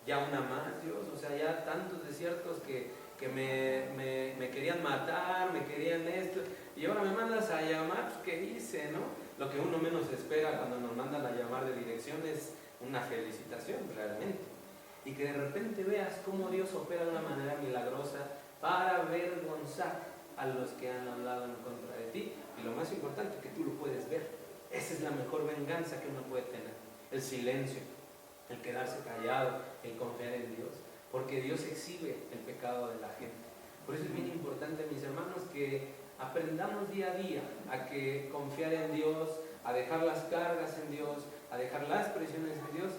ya una más, Dios, o sea, ya tantos desiertos que me querían matar, me querían esto, y ahora me mandas a llamar, pues ¿qué hice, no? Lo que uno menos espera cuando nos mandan a llamar de dirección es una felicitación realmente, y que de repente veas cómo Dios opera de una manera milagrosa para avergonzar a los que han hablado en contra de ti, y lo más importante, que tú lo puedes ver. Esa es la mejor venganza que uno puede tener, el silencio, el quedarse callado, el confiar en Dios. Porque Dios exhibe el pecado de la gente. Por eso es bien importante, mis hermanos, que aprendamos día a día a que confiar en Dios, a dejar las cargas en Dios, a dejar las presiones en Dios.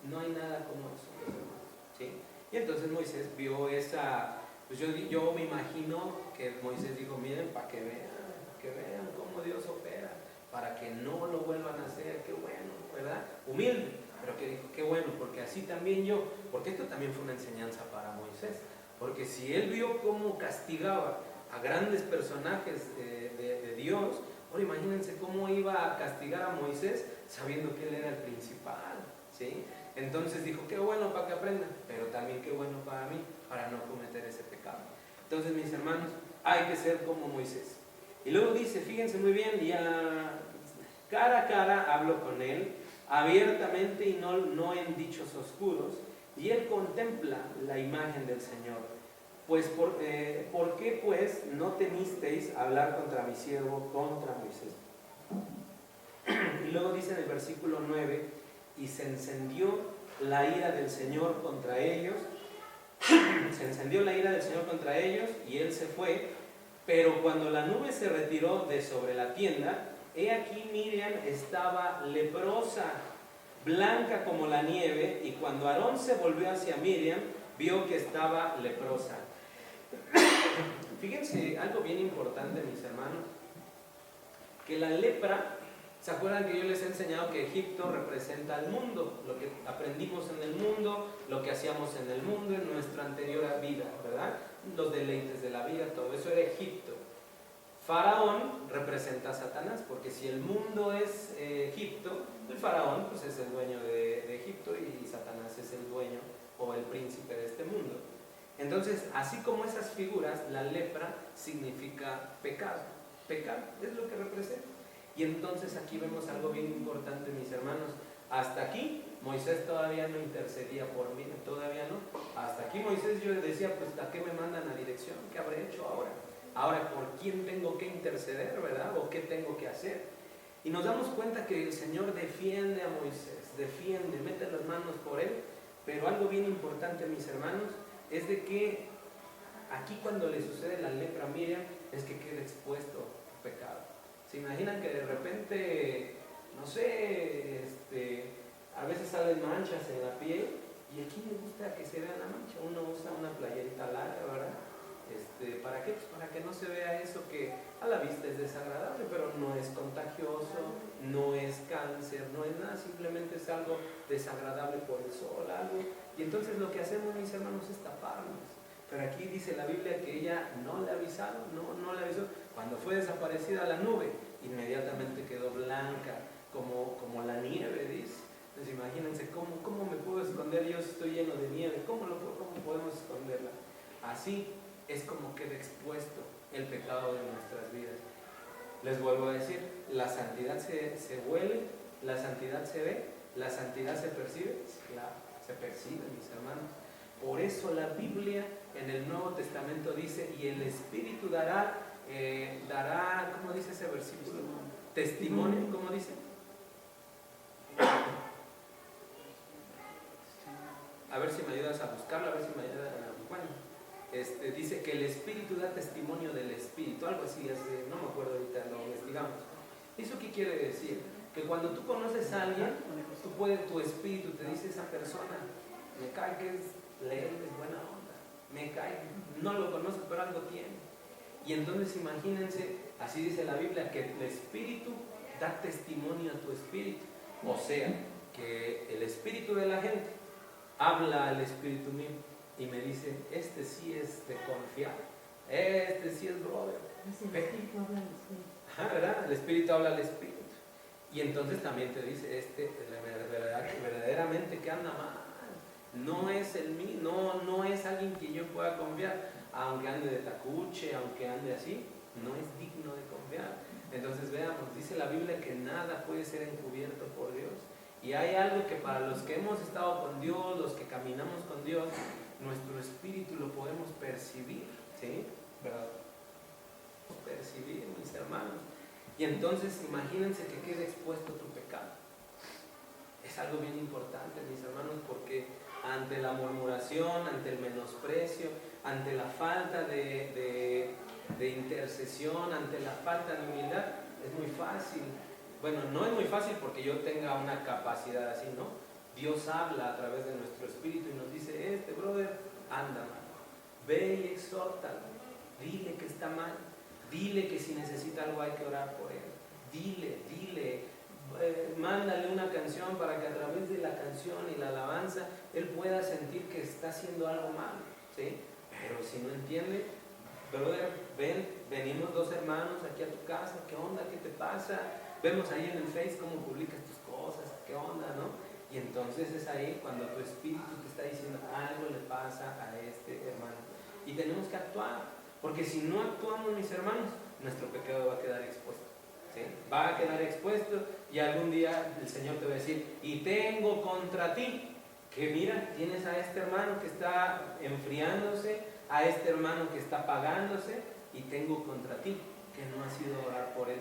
No hay nada como eso, mis hermanos, ¿sí? Y entonces Moisés vio esa, pues yo me imagino que Moisés dijo, miren, para que vean cómo Dios opera, para que no lo vuelvan a hacer, qué bueno, ¿verdad? Humilde. Pero que dijo, qué bueno, porque así también yo, porque esto también fue una enseñanza para Moisés, porque si él vio cómo castigaba a grandes personajes de Dios, ahora imagínense cómo iba a castigar a Moisés sabiendo que él era el principal, ¿sí? Entonces dijo, qué bueno para que aprendan, pero también qué bueno para mí, para no cometer ese pecado. Entonces, mis hermanos, hay que ser como Moisés. Y luego dice, fíjense muy bien, ya cara a cara hablo con él, abiertamente y no en dichos oscuros, y él contempla la imagen del Señor. Pues, ¿por qué pues no temisteis hablar contra mi siervo, contra Moisés? Y luego dice en el versículo 9, y se encendió la ira del Señor contra ellos, y él se fue, pero cuando la nube se retiró de sobre la tienda, he aquí Miriam estaba leprosa, blanca como la nieve, y cuando Aarón se volvió hacia Miriam, vio que estaba leprosa. fíjense algo bien importante, mis hermanos, que la lepra, ¿se acuerdan que yo les he enseñado que Egipto representa al mundo? Lo que aprendimos en el mundo, lo que hacíamos en el mundo, en nuestra anterior vida, ¿verdad? Los deleites de la vida, todo eso era Egipto. Faraón representa a Satanás, porque si el mundo es Egipto, el faraón pues es el dueño de Egipto y Satanás es el dueño o el príncipe de este mundo. Entonces, así como esas figuras, la lepra significa pecado. Pecado es lo que representa. Y entonces aquí vemos algo bien importante, mis hermanos. Hasta aquí Moisés todavía no intercedía por mí, todavía no. Hasta aquí Moisés yo decía, pues ¿a qué me mandan a dirección? ¿Qué habré hecho ahora? Ahora, ¿por quién tengo que interceder, verdad? ¿O qué tengo que hacer? Y nos damos cuenta que el Señor defiende a Moisés, defiende, mete las manos por él. Pero algo bien importante, mis hermanos, es de que aquí cuando le sucede la lepra a Miriam, es que queda expuesto a pecado. ¿Se imaginan que de repente, no sé, a veces salen manchas en la piel? Y aquí me gusta que se vea la mancha. Uno usa una playerita larga, ¿verdad? ¿Para qué? Pues para que no se vea eso que a la vista es desagradable, pero no es contagioso, no es cáncer, no es nada, simplemente es algo desagradable por el sol, algo. Y entonces lo que hacemos, mis hermanos, es taparnos. Pero aquí dice la Biblia que ella no le avisaron, no le avisó. Cuando fue desaparecida la nube, inmediatamente quedó blanca, como la nieve, dice. Entonces imagínense, ¿cómo me puedo esconder? Yo estoy lleno de nieve, ¿cómo podemos esconderla? Así es como queda expuesto el pecado de nuestras vidas. Les vuelvo a decir, la santidad se huele, la santidad se ve, la santidad se percibe, claro, se percibe, mis hermanos. Por eso la Biblia en el Nuevo Testamento dice, y el Espíritu dará, ¿cómo dice ese versículo? Testimonio, ¿cómo dice? A ver si me ayudas a buscarlo, a ver si me ayudas a... Bueno, dice que el Espíritu da testimonio del Espíritu, algo así, no me acuerdo ahorita, lo investigamos. ¿Eso qué quiere decir? Que cuando tú conoces a alguien, tu espíritu te dice, esa persona, me cae que es leal, es buena onda, me cae, no lo conozco, pero algo tiene. Y entonces imagínense, así dice la Biblia, que el Espíritu da testimonio a tu espíritu. O sea, que el espíritu de la gente habla al espíritu mío y me dice, este sí es de confiar, este sí es brother. El espíritu habla al espíritu. Ajá, ¿verdad? El espíritu habla al espíritu. Y entonces también te dice, verdaderamente que anda mal. No es el mío, no es alguien que yo pueda confiar. Aunque ande de tacuche, aunque ande así, no es digno de confiar. Entonces veamos, dice la Biblia que nada puede ser encubierto por Dios. Y hay algo que para los que hemos estado con Dios, los que caminamos con Dios, nuestro espíritu lo podemos percibir, ¿sí? ¿Verdad? Percibir, mis hermanos. Y entonces imagínense que quede expuesto tu pecado. Es algo bien importante, mis hermanos, porque ante la murmuración, ante el menosprecio, ante la falta de intercesión, ante la falta de humildad, es muy fácil. Bueno, no es muy fácil porque yo tenga una capacidad así, ¿no? Dios habla a través de nuestro espíritu y nos dice, brother, anda mal, ve y exhórtalo, dile que está mal, dile que si necesita algo hay que orar por él, dile, mándale una canción para que a través de la canción y la alabanza él pueda sentir que está haciendo algo mal, ¿sí? Pero si no entiende, brother, venimos dos hermanos aquí a tu casa, ¿qué onda? ¿Qué te pasa? Vemos ahí en el Face cómo publicas tus cosas, ¿qué onda, no? Y entonces es ahí cuando tu espíritu te está diciendo algo le pasa a este hermano. Y tenemos que actuar, porque si no actuamos, mis hermanos, nuestro pecado va a quedar expuesto, ¿sí? Va a quedar expuesto y algún día el Señor te va a decir, y tengo contra ti, que mira, tienes a este hermano que está enfriándose, a este hermano que está apagándose, y tengo contra ti que no has ido a orar por él.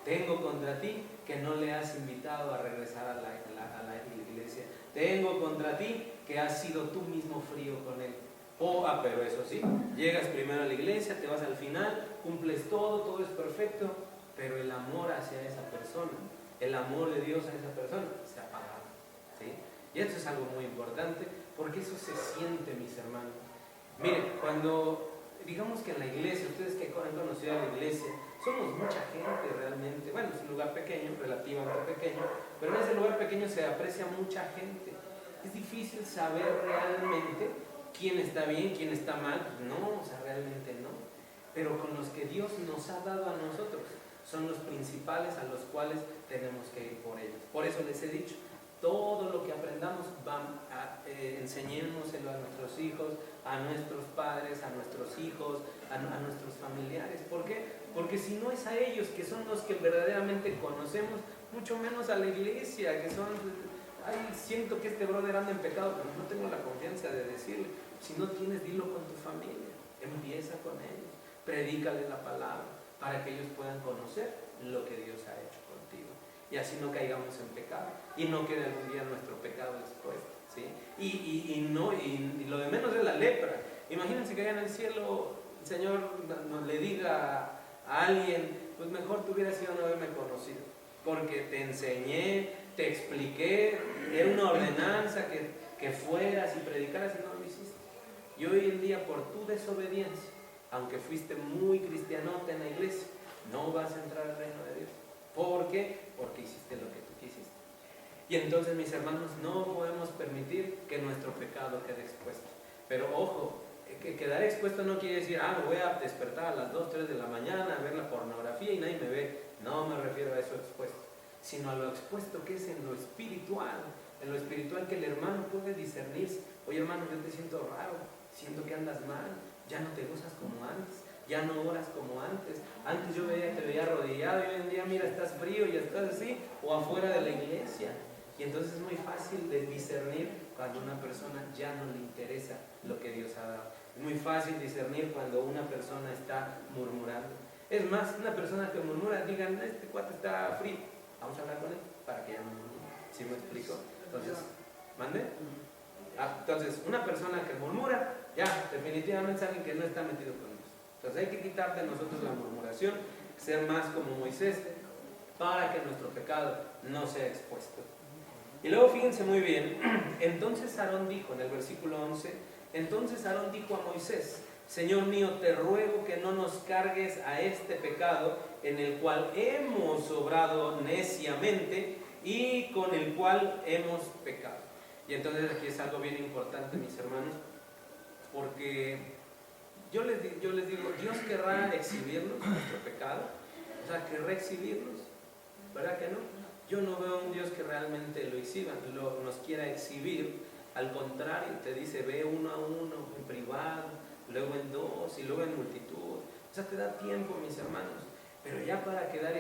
Tengo contra ti que no le has invitado a regresar a la iglesia. Tengo contra ti que has sido tú mismo frío con él. Pero eso sí, llegas primero a la iglesia, te vas al final, cumples todo es perfecto, pero el amor hacia esa persona, el amor de Dios a esa persona se ha apagado, ¿sí? Y esto es algo muy importante porque eso se siente, mis hermanos. Miren, cuando digamos que en la iglesia, ustedes que han conocido a la iglesia, somos mucha gente realmente. Bueno, es un lugar pequeño, relativamente pequeño, pero en ese lugar pequeño se aprecia mucha gente. Es difícil saber realmente quién está bien, quién está mal. No, o sea, realmente no. Pero con los que Dios nos ha dado a nosotros, son los principales a los cuales tenemos que ir por ellos. Por eso les he dicho, todo lo que aprendamos, enseñémoselo a nuestros hijos, a nuestros padres, a nuestros hijos, a nuestros familiares. ¿Por qué? Porque si no es a ellos, que son los que verdaderamente conocemos, mucho menos a la iglesia, que son, ay, siento que este brother anda en pecado, pero no tengo la confianza de decirle. Si no tienes, dilo con tu familia, empieza con ellos, predícale la palabra, para que ellos puedan conocer lo que Dios ha hecho contigo. Y así no caigamos en pecado, y no quede algún día nuestro pecado expuesto, ¿sí? Y lo de menos es la lepra. Imagínense que allá en el cielo el Señor nos le diga a alguien, pues mejor te hubiera sido no haberme conocido, porque te enseñé, te expliqué, era una ordenanza que fueras y predicaras y no lo hiciste. Y hoy en día, por tu desobediencia, aunque fuiste muy cristianote en la iglesia, no vas a entrar al reino de Dios. ¿Por qué? Porque hiciste lo que tú quisiste. Y entonces, mis hermanos, no podemos permitir que nuestro pecado quede expuesto. Pero ojo, que quedar expuesto no quiere decir, me voy a despertar a las 2, 3 de la mañana a ver la pornografía y nadie me ve. No me refiero a eso expuesto, sino a lo expuesto que es en lo espiritual que el hermano puede discernirse. Oye, hermano, yo te siento raro, siento que andas mal, ya no te gozas como antes, ya no oras como antes. Antes yo te veía arrodillado y hoy en día, mira, estás frío y estás así, o afuera de la iglesia. Y entonces es muy fácil de discernir cuando a una persona ya no le interesa lo que Dios ha dado. Es muy fácil discernir cuando una persona está murmurando. Es más, una persona que murmura, digan, este cuate está frío, vamos a hablar con él para que ya no murmure. ¿Sí me explico? Entonces, ¿mande? Entonces, una persona que murmura, ya, definitivamente es alguien que no está metido con Dios. Entonces hay que quitar de nosotros la murmuración, ser más como Moisés, para que nuestro pecado no sea expuesto. Y luego fíjense muy bien, entonces Aarón dijo en el versículo 11, entonces Aarón dijo a Moisés, Señor mío, te ruego que no nos cargues a este pecado en el cual hemos obrado neciamente y con el cual hemos pecado. Y entonces aquí es algo bien importante, mis hermanos, porque yo les digo, Dios querrá exhibirnos nuestro pecado, o sea, querrá exhibirnos, ¿verdad que no? Yo no veo un Dios que realmente lo exhiba, nos quiera exhibir. Al contrario, te dice, ve uno a uno, en privado, luego en dos y luego en multitud. O sea, te da tiempo, mis hermanos. Pero ya para quedar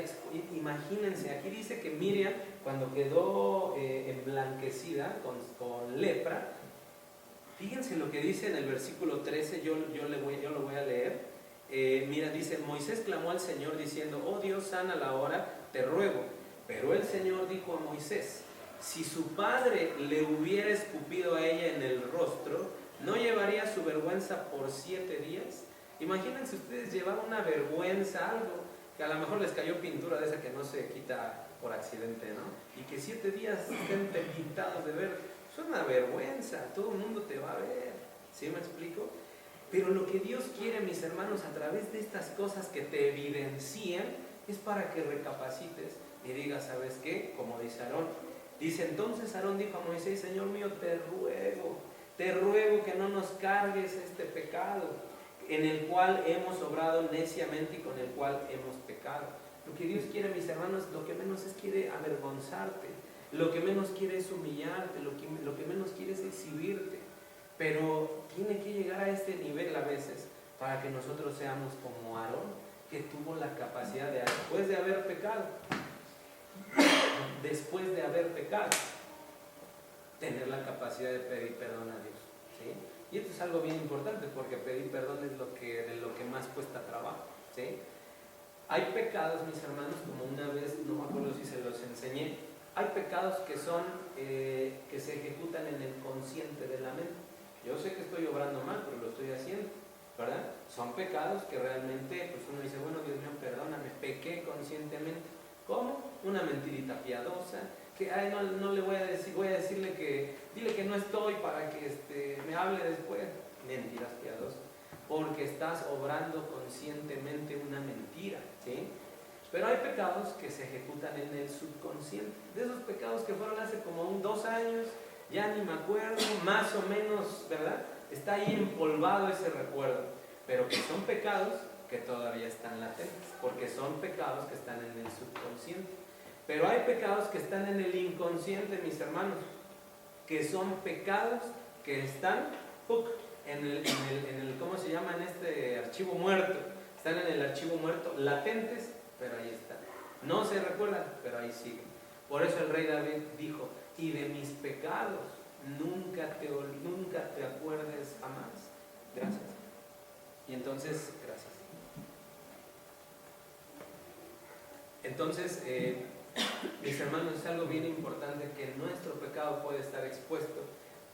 imagínense, aquí dice que Miriam, cuando quedó emblanquecida con lepra, fíjense lo que dice en el versículo 13, yo lo voy a leer. Mira, dice, Moisés clamó al Señor diciendo, oh Dios, sana la hora, te ruego. Pero el Señor dijo a Moisés, si su padre le hubiera escupido a ella en el rostro, ¿no llevaría su vergüenza por 7 días? Imagínense ustedes llevar una vergüenza, algo que a lo mejor les cayó pintura de esa que no se quita por accidente, ¿no? Y que 7 días estén pintados de verde. Eso es una vergüenza, todo el mundo te va a ver. ¿Sí me explico? Pero lo que Dios quiere, mis hermanos, a través de estas cosas que te evidencian, es para que recapacites y digas, ¿sabes qué? Como dice Aarón. Dice, entonces Aarón dijo a Moisés, Señor mío, te ruego que no nos cargues este pecado, en el cual hemos obrado neciamente y con el cual hemos pecado. Lo que Dios quiere, mis hermanos, lo que menos es quiere avergonzarte, lo que menos quiere es humillarte, lo que menos quiere es exhibirte. Pero tiene que llegar a este nivel a veces para que nosotros seamos como Aarón, que tuvo la capacidad de, después de haber pecado, tener la capacidad de pedir perdón a Dios, ¿sí? Y esto es algo bien importante porque pedir perdón es de lo que más cuesta trabajo, ¿sí? Hay pecados, mis hermanos, como una vez, no me acuerdo si se los enseñé, hay pecados que son, que se ejecutan en el consciente de la mente. Yo sé que estoy obrando mal, pero lo estoy haciendo, ¿verdad? Son pecados que realmente, pues uno dice, bueno, Dios mío, perdóname, pequé conscientemente. ¿Cómo? Una mentirita piadosa, que no le voy a decir, voy a decirle dile que no estoy para que me hable después. Mentiras piadosas. porque estás obrando conscientemente una mentira, ¿sí? Pero hay pecados que se ejecutan en el subconsciente. De esos pecados que fueron hace como 2 años, ya ni me acuerdo, más o menos, ¿verdad? Está ahí empolvado ese recuerdo, pero que son pecados que todavía están latentes, porque son pecados que están en el subconsciente. Pero hay pecados que están en el inconsciente, mis hermanos, que son pecados que están en el ¿cómo se llama? En este archivo muerto. Están en el archivo muerto, latentes, pero ahí están. No se recuerdan, pero ahí siguen. Por eso el rey David dijo, y de mis pecados nunca te acuerdes jamás. Gracias. Y entonces, gracias. Entonces, mis hermanos, es algo bien importante que nuestro pecado puede estar expuesto,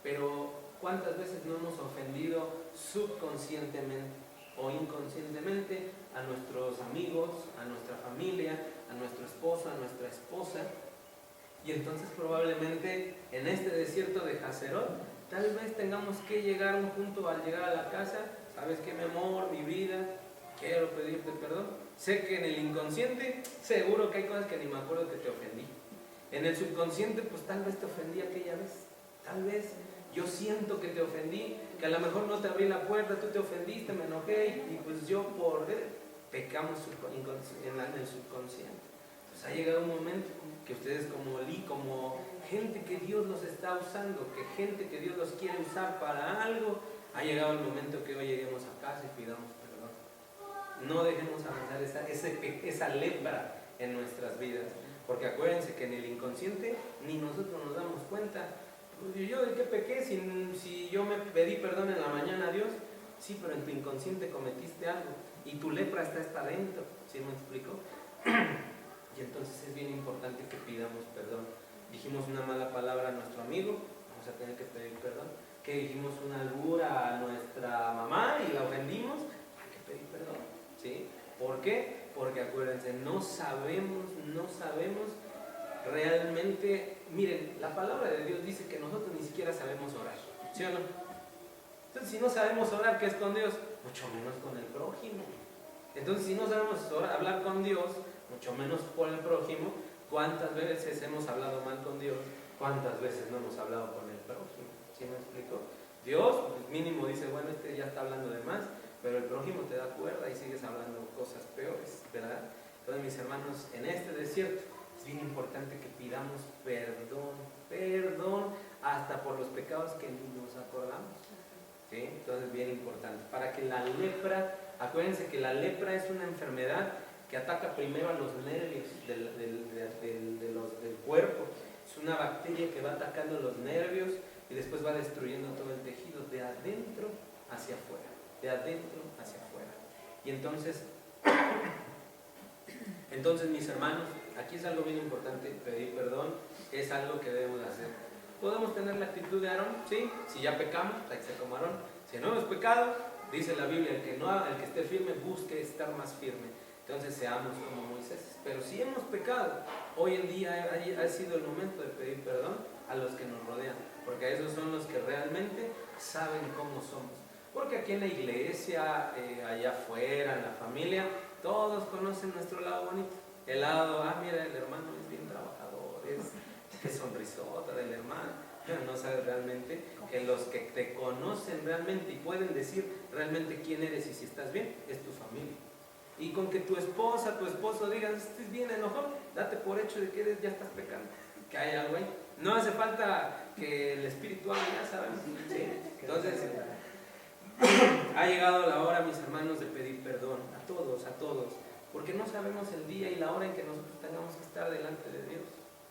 pero ¿cuántas veces no hemos ofendido subconscientemente o inconscientemente a nuestros amigos, a nuestra familia, a nuestro esposo, a nuestra esposa? Y entonces probablemente en este desierto de Hazerot, tal vez tengamos que llegar a un punto al llegar a la casa, ¿sabes qué, mi amor, mi vida? Quiero pedirte perdón. Sé que en el inconsciente seguro que hay cosas que ni me acuerdo que te ofendí. En el subconsciente pues tal vez te ofendí aquella vez. Tal vez yo siento que te ofendí, que a lo mejor no te abrí la puerta, tú te ofendiste, me enojé y pues yo por pecamos en el subconsciente. Pues ha llegado un momento que ustedes como gente que Dios los está usando, que gente que Dios los quiere usar para algo, ha llegado el momento que hoy lleguemos a casa y pidamos perdón. No dejemos avanzar esa lepra en nuestras vidas, porque acuérdense que en el inconsciente ni nosotros nos damos cuenta. ¿Yo de qué pequé? Si yo me pedí perdón en la mañana a Dios, sí, pero en tu inconsciente cometiste algo y tu lepra está adentro, ¿sí me explico? Y entonces es bien importante que pidamos perdón. Dijimos una mala palabra a nuestro amigo, vamos a tener que pedir perdón. Que dijimos una albura a nuestra mamá y la ofendimos, hay que pedir perdón, ¿sí? ¿Por qué? Porque acuérdense, no sabemos realmente. Miren, la palabra de Dios dice que nosotros ni siquiera sabemos orar, ¿sí o no? Entonces, si no sabemos orar, ¿qué es con Dios? Mucho menos con el prójimo. Entonces, si no sabemos hablar con Dios, mucho menos con el prójimo, ¿cuántas veces hemos hablado mal con Dios? ¿Cuántas veces no hemos hablado con el prójimo? ¿Sí me explico? Dios, pues mínimo dice, bueno, este ya está hablando de más, pero el prójimo te da cuerda y sigues hablando cosas peores, ¿verdad? Entonces, mis hermanos, en este desierto es bien importante que pidamos perdón, hasta por los pecados que ni nos acordamos, ¿sí? Entonces, bien importante, para que la lepra, acuérdense que la lepra es una enfermedad que ataca primero a los nervios del cuerpo. Es una bacteria que va atacando los nervios y después va destruyendo todo el tejido de adentro hacia afuera, de adentro hacia afuera. Y entonces mis hermanos, aquí es algo bien importante, pedir perdón es algo que debemos hacer. Podemos tener la actitud de Aarón, ¿sí? Si ya pecamos, hay que ser como Aarón. Si no hemos pecado, dice la Biblia, el que esté firme busque estar más firme. Entonces seamos como Moisés. Pero si hemos pecado, hoy en día ha sido el momento de pedir perdón a los que nos rodean, porque esos son los que realmente saben cómo somos. Porque aquí en la iglesia, allá afuera, en la familia, todos conocen nuestro lado bonito. El lado, mira, el hermano es bien trabajador, es sonrisota del hermano. Pero no sabes realmente que los que te conocen realmente y pueden decir realmente quién eres y si estás bien, es tu familia. Y con que tu esposa, tu esposo digan, estés bien enojado, date por hecho de que ya estás pecando, que hay algo ahí. No hace falta que el espiritual ya sabemos, ¿sí? Entonces, ha llegado la hora, mis hermanos, de pedir perdón a todos, porque no sabemos el día y la hora en que nosotros tengamos que estar delante de Dios.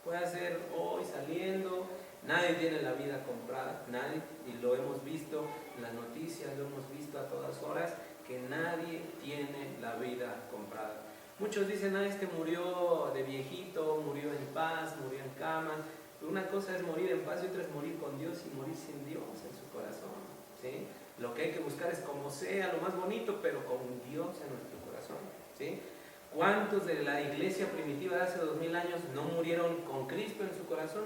Puede ser hoy saliendo, nadie tiene la vida comprada, nadie, y lo hemos visto en las noticias, lo hemos visto a todas horas, que nadie tiene la vida comprada. Muchos dicen, este murió de viejito, murió en paz, murió en cama. Una cosa es morir en paz y otra es morir con Dios y morir sin Dios en su corazón, ¿sí? Lo que hay que buscar es como sea, lo más bonito, pero con Dios en nuestro corazón, ¿sí? ¿Cuántos de la iglesia primitiva de hace 2000 años no murieron con Cristo en su corazón?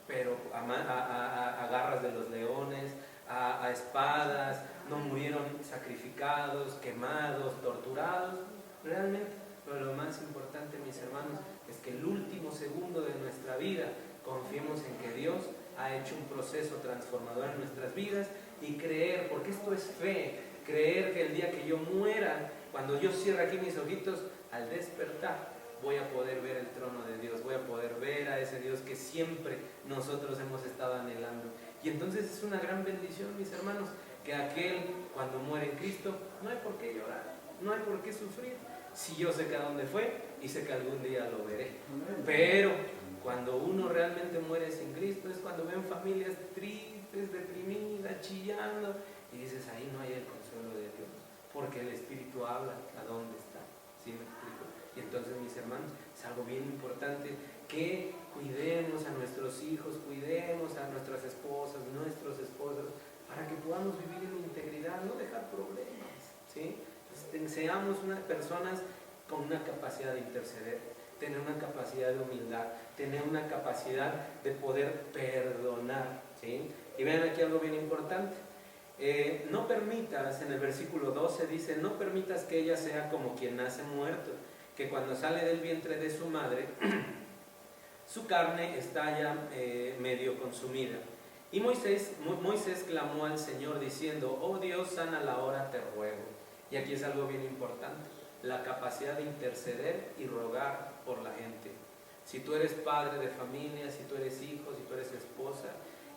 Pero a garras de los leones, a espadas, no murieron sacrificados, quemados, torturados, realmente. Pero lo más importante, mis hermanos, es que el último segundo de nuestra vida confiemos en que Dios ha hecho un proceso transformador en nuestras vidas y creer, porque esto es fe, creer que el día que yo muera, cuando yo cierre aquí mis ojitos, al despertar voy a poder ver el trono de Dios, voy a poder ver a ese Dios que siempre nosotros hemos estado anhelando. Y entonces es una gran bendición, mis hermanos, que aquel cuando muere en Cristo no hay por qué llorar, no hay por qué sufrir. Si yo sé que a dónde fue y sé que algún día lo veré. Pero cuando uno realmente muere sin Cristo es cuando ven familias tristes, deprimidas, chillando y dices, ahí no hay el consuelo de Dios, porque el Espíritu habla a dónde está. ¿Sí me explico? Y entonces, mis hermanos, es algo bien importante que cuidemos a nuestros hijos, cuidemos a nuestras esposas, nuestros esposos, para que podamos vivir en integridad, no dejar problemas, ¿sí? Seamos personas con una capacidad de interceder, tener una capacidad de humildad, tener una capacidad de poder perdonar, ¿sí? Y vean aquí algo bien importante. No permitas, en el versículo 12 dice, no permitas que ella sea como quien nace muerto, que cuando sale del vientre de su madre, su carne está ya medio consumida. Y Moisés clamó al Señor diciendo, oh Dios, sana la hora, te ruego. Y aquí es algo bien importante, la capacidad de interceder y rogar por la gente. Si tú eres padre de familia, si tú eres hijo, si tú eres esposa,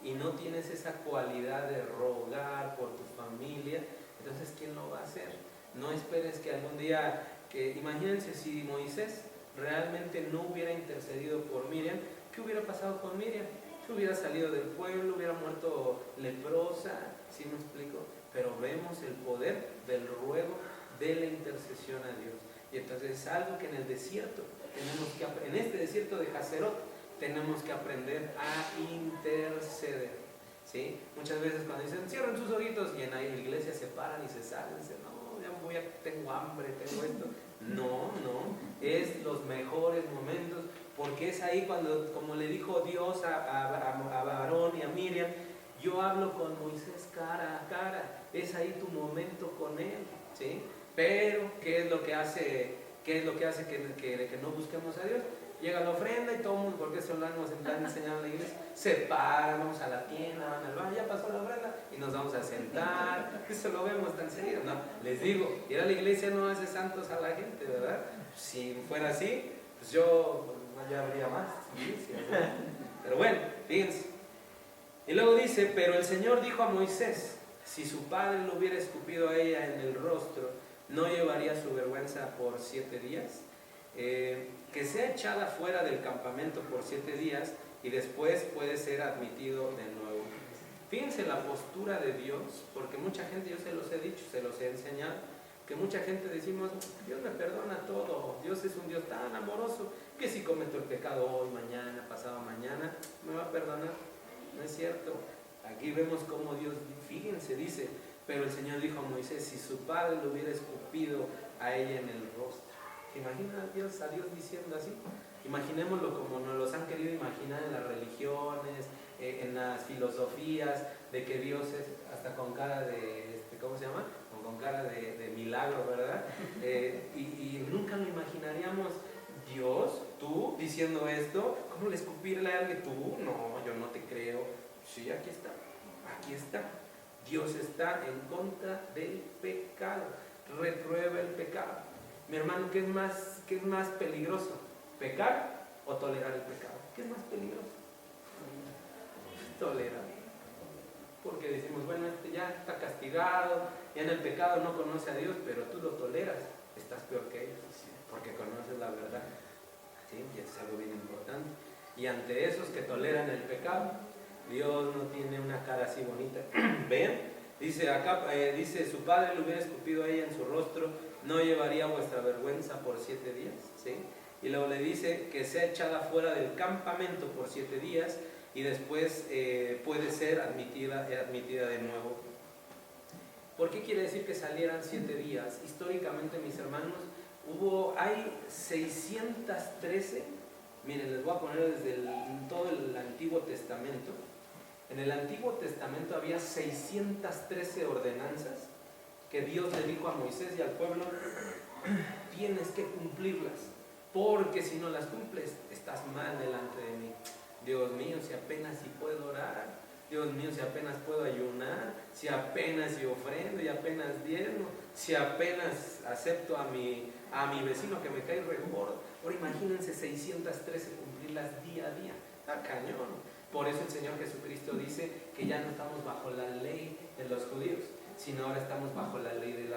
y no tienes esa cualidad de rogar por tu familia, entonces ¿quién lo va a hacer? No esperes que algún día, imagínense si Moisés realmente no hubiera intercedido por Miriam, ¿qué hubiera pasado con Miriam? Que hubiera salido del pueblo, hubiera muerto leprosa, ¿sí me explico? Pero vemos el poder del ruego, de la intercesión a Dios. Y entonces es algo que en el desierto tenemos que, en este desierto de Hazerot, tenemos que aprender a interceder, ¿sí? Muchas veces cuando dicen cierren sus ojitos y en la iglesia se paran y se salen, dicen no, ya tengo hambre, tengo esto. No, es los mejores momentos, porque es ahí cuando, como le dijo Dios a Aarón y a Miriam, yo hablo con Moisés cara a cara, es ahí tu momento con él, ¿sí? Pero ¿qué es lo que hace que no busquemos a Dios? Llega la ofrenda y todo el mundo, porque eso lo hemos enseñado en la iglesia, se paran, vamos a la tienda, van al baño, ya pasó la ofrenda y nos vamos a sentar. Eso lo vemos tan seguido, ¿no? Les digo, ir a la iglesia no hace santos a la gente, ¿verdad? Si fuera así, pues yo ya habría más iglesias, ¿no? Pero bueno, fíjense. Y luego dice, pero el Señor dijo a Moisés, si su padre lo hubiera escupido a ella en el rostro, ¿no llevaría su vergüenza por 7 días? Que sea echada fuera del campamento por 7 días y después puede ser admitido de nuevo. Fíjense la postura de Dios, porque mucha gente, yo se los he dicho, se los he enseñado, que mucha gente decimos, Dios me perdona todo, Dios es un Dios tan amoroso, que si cometo el pecado hoy, mañana, pasado mañana, me va a perdonar. No es cierto. Aquí vemos cómo Dios, fíjense, dice, pero el Señor dijo a Moisés, si su padre lo hubiera escupido a ella en el rostro. ¿Se imagina a Dios diciendo así? Imaginémoslo como nos los han querido imaginar en las religiones, en las filosofías, de que Dios es hasta con cara de, ¿cómo se llama? Con cara de milagro, ¿verdad? Y nunca lo imaginaríamos. Dios, tú diciendo esto, ¿cómo le escupirle a alguien? Tú, no, yo no te creo. Sí, aquí está. Dios está en contra del pecado, reprueba el pecado. Mi hermano, ¿qué es más peligroso? ¿Pecar o tolerar el pecado? ¿Qué es más peligroso? Tolerar. Porque decimos, bueno, ya está castigado, ya en el pecado no conoce a Dios, pero tú lo toleras, estás peor que ellos, porque conoces la verdad. ¿Sí? Y es algo bien importante. Y ante esos que toleran el pecado, Dios no tiene una cara así bonita. ¿Ven? Dice acá, dice, su padre le hubiera escupido a ella en su rostro, no llevaría vuestra vergüenza por 7 días. ¿Sí? Y luego le dice que sea echada fuera del campamento por 7 días y después puede ser admitida de nuevo. ¿Por qué quiere decir que salieran 7 días? Históricamente, mis hermanos, hay 613, miren, les voy a poner desde todo el Antiguo Testamento, En el Antiguo Testamento había 613 ordenanzas que Dios le dijo a Moisés y al pueblo: tienes que cumplirlas, porque si no las cumples, estás mal delante de mí. Dios mío, si apenas si puedo orar, Dios mío, si apenas puedo ayunar, si apenas si ofrendo y apenas diezmo, si apenas acepto a mi vecino que me cae re gordo. Ahora imagínense 613 cumplirlas día a día, está cañón. Por eso el Señor Jesucristo dice que ya no estamos bajo la ley de los judíos, sino ahora estamos bajo la ley de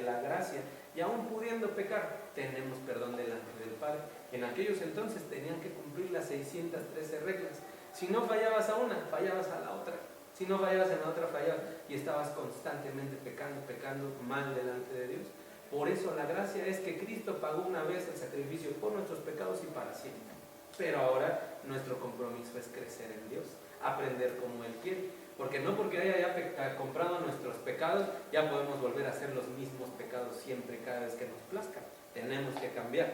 la gracia. Y aún pudiendo pecar, tenemos perdón delante del Padre. En aquellos entonces tenían que cumplir las 613 reglas. Si no fallabas a una, fallabas a la otra. Si no fallabas en la otra, fallabas. Y estabas constantemente pecando mal delante de Dios. Por eso la gracia es que Cristo pagó una vez el sacrificio por nuestros pecados y para siempre. Pero ahora nuestro compromiso es crecer en Dios, aprender como Él quiere. Porque no porque haya ya comprado nuestros pecados, ya podemos volver a hacer los mismos pecados siempre, cada vez que nos plazca. Tenemos que cambiar.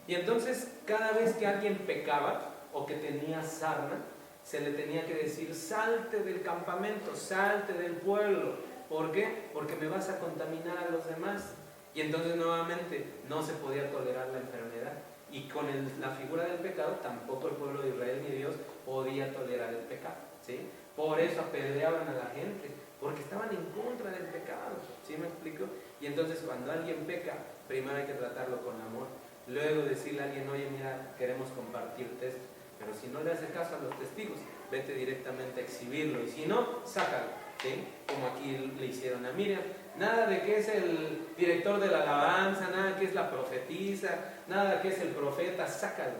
Y entonces, cada vez que alguien pecaba o que tenía sarna, se le tenía que decir: salte del campamento, salte del pueblo. ¿Por qué? Porque me vas a contaminar a los demás. Y entonces nuevamente no se podía tolerar la enfermedad. Y con la figura del pecado, tampoco el pueblo de Israel ni Dios podía tolerar el pecado, ¿sí? Por eso apedreaban a la gente, porque estaban en contra del pecado, ¿sí me explico? Y entonces cuando alguien peca, primero hay que tratarlo con amor, luego decirle a alguien: oye, mira, queremos compartirte esto. Pero si no le hace caso a los testigos, vete directamente a exhibirlo, y si no, sácalo, ¿sí? Como aquí le hicieron a Miriam. Nada de que es el director de la alabanza, nada que es la profetisa, nada que es el profeta, sácalo,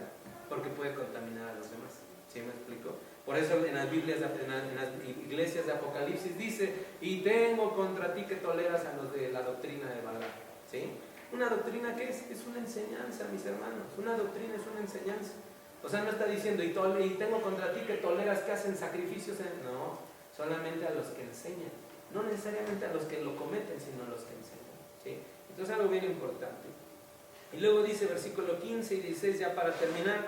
porque puede contaminar a los demás, ¿sí me explico? Por eso en las Biblias, en las iglesias de Apocalipsis dice: y tengo contra ti que toleras a los de la doctrina de Balaam, ¿sí? Una doctrina, ¿qué es? Es una enseñanza, mis hermanos. Una doctrina es una enseñanza. O sea, no está diciendo: y tengo contra ti que toleras que hacen sacrificios. No, solamente a los que enseñan. No necesariamente a los que lo cometen, sino a los que enseñan, ¿sí? Entonces, algo bien importante. Y luego dice, versículo 15 y 16, ya para terminar,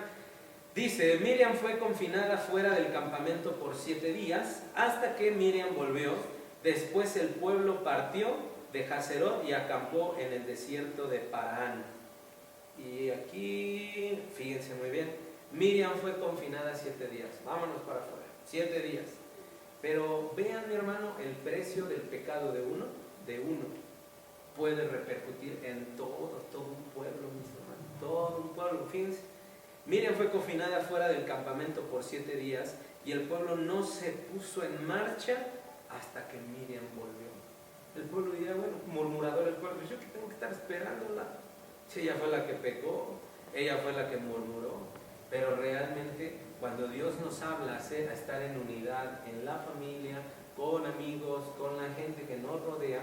dice: Miriam fue confinada fuera del campamento por 7 días, hasta que Miriam volvió. Después el pueblo partió de Hazerot y acampó en el desierto de Parán. Y aquí, fíjense muy bien, Miriam fue confinada 7 días. Vámonos para afuera, 7 días. Pero vean, mi hermano, el precio del pecado de uno puede repercutir en todo un pueblo, mis hermanos, todo un pueblo. Fíjense, Miriam fue confinada fuera del campamento por 7 días y el pueblo no se puso en marcha hasta que Miriam volvió. El pueblo dirá: bueno, murmurador el pueblo, yo que tengo que estar esperándola. Si ella fue la que pecó, ella fue la que murmuró. Pero realmente, cuando Dios nos habla a estar en unidad en la familia, con amigos, con la gente que nos rodea,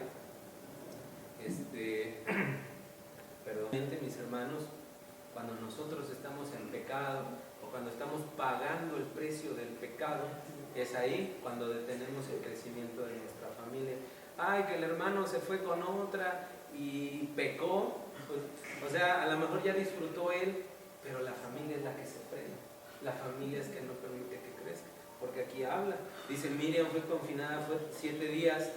mis hermanos, cuando nosotros estamos en pecado o cuando estamos pagando el precio del pecado, es ahí cuando detenemos el crecimiento de nuestra familia. Ay, que el hermano se fue con otra y pecó, pues, o sea, a lo mejor ya disfrutó él, pero la familia es la que se frena, la familia es que no permite que crezca, porque aquí habla, dice: Miriam fue confinada, fue 7 días,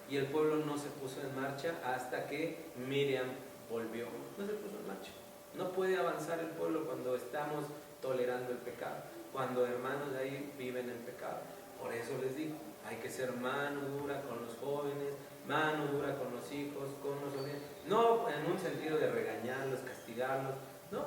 y el pueblo no se puso en marcha hasta que Miriam volvió. No se puso en marcha. No puede avanzar el pueblo cuando estamos tolerando el pecado, cuando hermanos de ahí viven el pecado. Por eso les digo, hay que ser mano dura con los jóvenes, mano dura con los hijos, con los sobrinos. No en un sentido de regañarlos, castigarlos, no,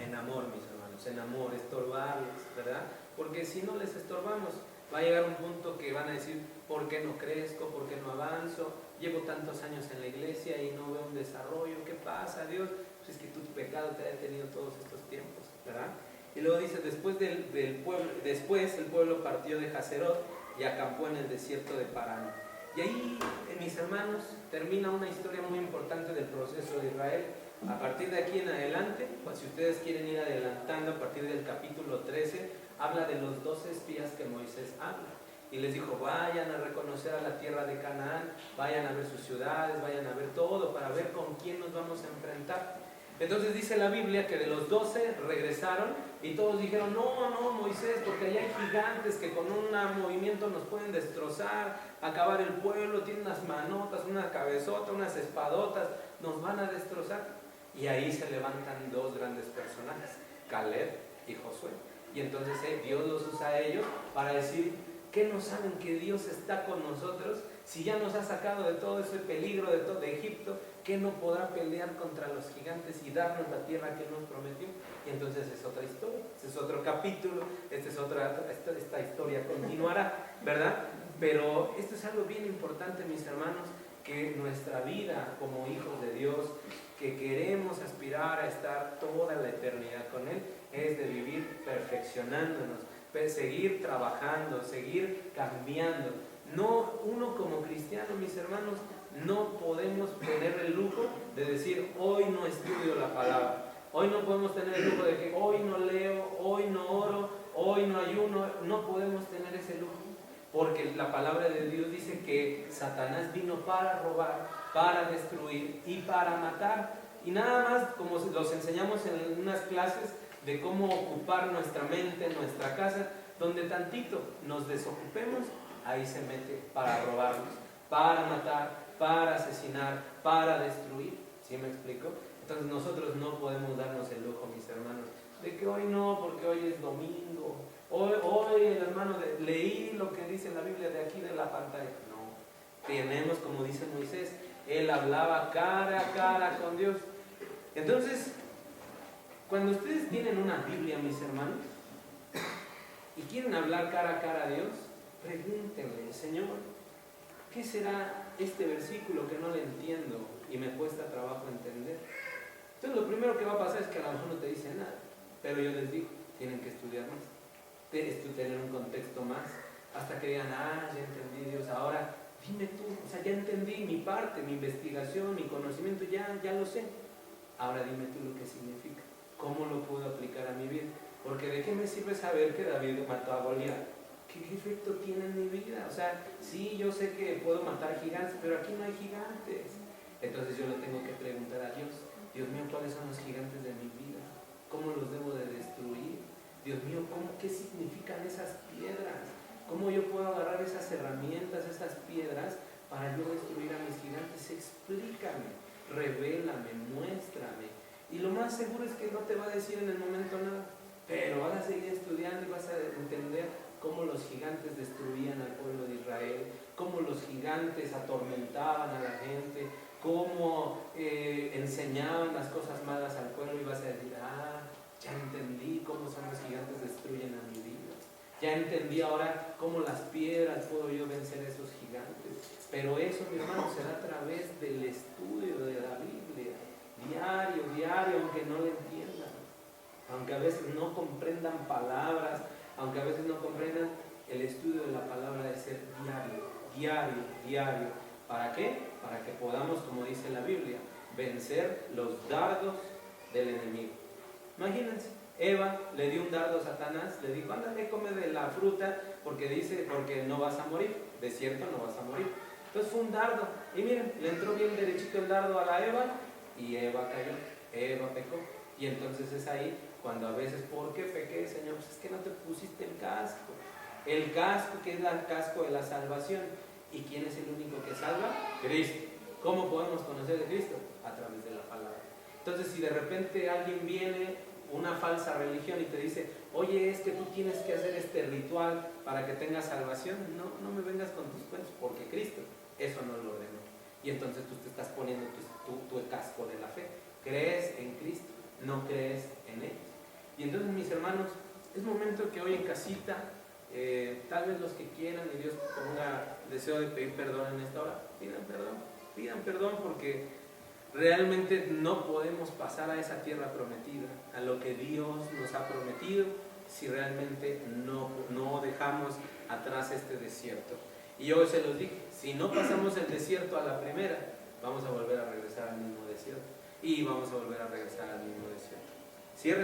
en amor, mis hermanos, en amor, estorbarles, ¿verdad? Porque si no les estorbamos, va a llegar un punto que van a decir: ¿por qué no crezco? ¿Por qué no avanzo? Llevo tantos años en la iglesia y no veo un desarrollo. ¿Qué pasa, Dios? Pues es que tu pecado te ha detenido todos estos tiempos, ¿verdad? Y luego dice: después el pueblo partió de Hazerot y acampó en el desierto de Parán. Y ahí, mis hermanos, termina una historia muy importante del proceso de Israel. A partir de aquí en adelante, pues si ustedes quieren ir adelantando, a partir del capítulo 13, habla de los 12 espías que Moisés habla. Y les dijo: vayan a reconocer a la tierra de Canaán, vayan a ver sus ciudades, vayan a ver todo, para ver con quién nos vamos a enfrentar. Entonces dice la Biblia que de los 12 regresaron y todos dijeron, no, Moisés, porque allá hay gigantes que con un movimiento nos pueden destrozar, acabar el pueblo, tienen unas manotas, una cabezota, unas espadotas, nos van a destrozar. Y ahí se levantan dos grandes personajes, Caleb y Josué. Y entonces Dios los usa a ellos para decir, ¿qué no saben que Dios está con nosotros? Si ya nos ha sacado de todo ese peligro de Egipto, ¿qué no podrá pelear contra los gigantes y darnos la tierra que nos prometió? Y entonces es otra historia, este es otro capítulo, esta historia continuará, ¿verdad? Pero esto es algo bien importante, mis hermanos, que nuestra vida como hijos de Dios, que queremos aspirar a estar toda la eternidad con Él, es de vivir perfeccionándonos, seguir trabajando, seguir cambiando. No, uno como cristiano, mis hermanos, no podemos tener el lujo de decir, hoy no estudio la palabra. Hoy no podemos tener el lujo de que hoy no leo, hoy no oro, hoy no ayuno. No podemos tener ese lujo. Porque la palabra de Dios dice que Satanás vino para robar, para destruir y para matar. Y nada más, como los enseñamos en unas clases de cómo ocupar nuestra mente, nuestra casa, donde tantito nos desocupemos, ahí se mete para robarnos, para matar, para asesinar, para destruir. ¿Sí me explico? Entonces nosotros no podemos darnos el lujo, mis hermanos, de que hoy no, porque hoy es domingo. Hoy el hermano, leí lo que dice la Biblia de aquí de la pantalla. No, tenemos, como dice Moisés, él hablaba cara a cara con Dios. Entonces, cuando ustedes tienen una Biblia, mis hermanos, y quieren hablar cara a cara a Dios, pregúntenle, Señor, ¿qué será este versículo que no le entiendo y me cuesta trabajo entender? Entonces lo primero que va a pasar es que a lo mejor no te dice nada, pero yo les digo, tienen que estudiar más, tener un contexto más, hasta que digan, ya entendí, Dios, ahora dime tú, o sea, ya entendí mi parte, mi investigación, mi conocimiento, ya lo sé, ahora dime tú lo que significa, cómo lo puedo aplicar a mi vida, porque ¿de qué me sirve saber que David mató a Goliat? ¿Qué efecto tiene en mi vida? O sea, sí, yo sé que puedo matar gigantes, pero aquí no hay gigantes. Entonces yo le tengo que preguntar a Dios, Dios mío, ¿cuáles son los gigantes de mi vida? ¿Cómo los debo de destruir? Dios mío, ¿qué significan esas piedras? ¿Cómo yo puedo agarrar esas herramientas, esas piedras, para yo destruir a mis gigantes? Explícame, revélame, muéstrame. Y lo más seguro es que no te va a decir en el momento nada, pero vas a seguir estudiando y vas a entender cómo los gigantes destruían al pueblo de Israel, cómo los gigantes atormentaban a la gente, cómo enseñaban las cosas malas al pueblo, y vas a decir, ya entendí cómo son los gigantes destruyen a mi vida. Ya entendí ahora cómo las piedras puedo yo vencer a esos gigantes. Pero eso, mi hermano, será a través del estudio de la Biblia, diario, aunque no le entiendan, aunque a veces no comprendan palabras, aunque a veces no comprendan, el estudio de la palabra debe ser diario. ¿Para qué? Para que podamos, como dice la Biblia, vencer los dardos del enemigo. Imagínense, Eva le dio un dardo a Satanás, le dijo, ándale, come de la fruta, porque no vas a morir, de cierto no vas a morir. Entonces fue un dardo, y miren, le entró bien derechito el dardo a la Eva, y Eva cayó, Eva pecó. Y entonces es ahí cuando a veces, ¿por qué pequé, Señor? Pues es que no te pusiste el casco que es el casco de la salvación. ¿Y quién es el único que salva? Cristo. ¿Cómo podemos conocer de Cristo? A través de la palabra. Entonces, si de repente alguien viene, una falsa religión, y te dice, oye, es que tú tienes que hacer este ritual para que tengas salvación, no me vengas con tus cuentos, porque Cristo eso no lo ordenó. Y entonces tú te estás poniendo tu casco de la fe. Crees en Cristo, no crees en Él. Y entonces, mis hermanos, es momento que hoy en casita, tal vez los que quieran y Dios ponga deseo de pedir perdón en esta hora, pidan perdón, porque realmente no podemos pasar a esa tierra prometida, a lo que Dios nos ha prometido, si realmente no dejamos atrás este desierto. Y yo se los dije, si no pasamos el desierto a la primera, vamos a volver a regresar al mismo desierto, y vamos a volver a regresar al mismo desierto. Cierren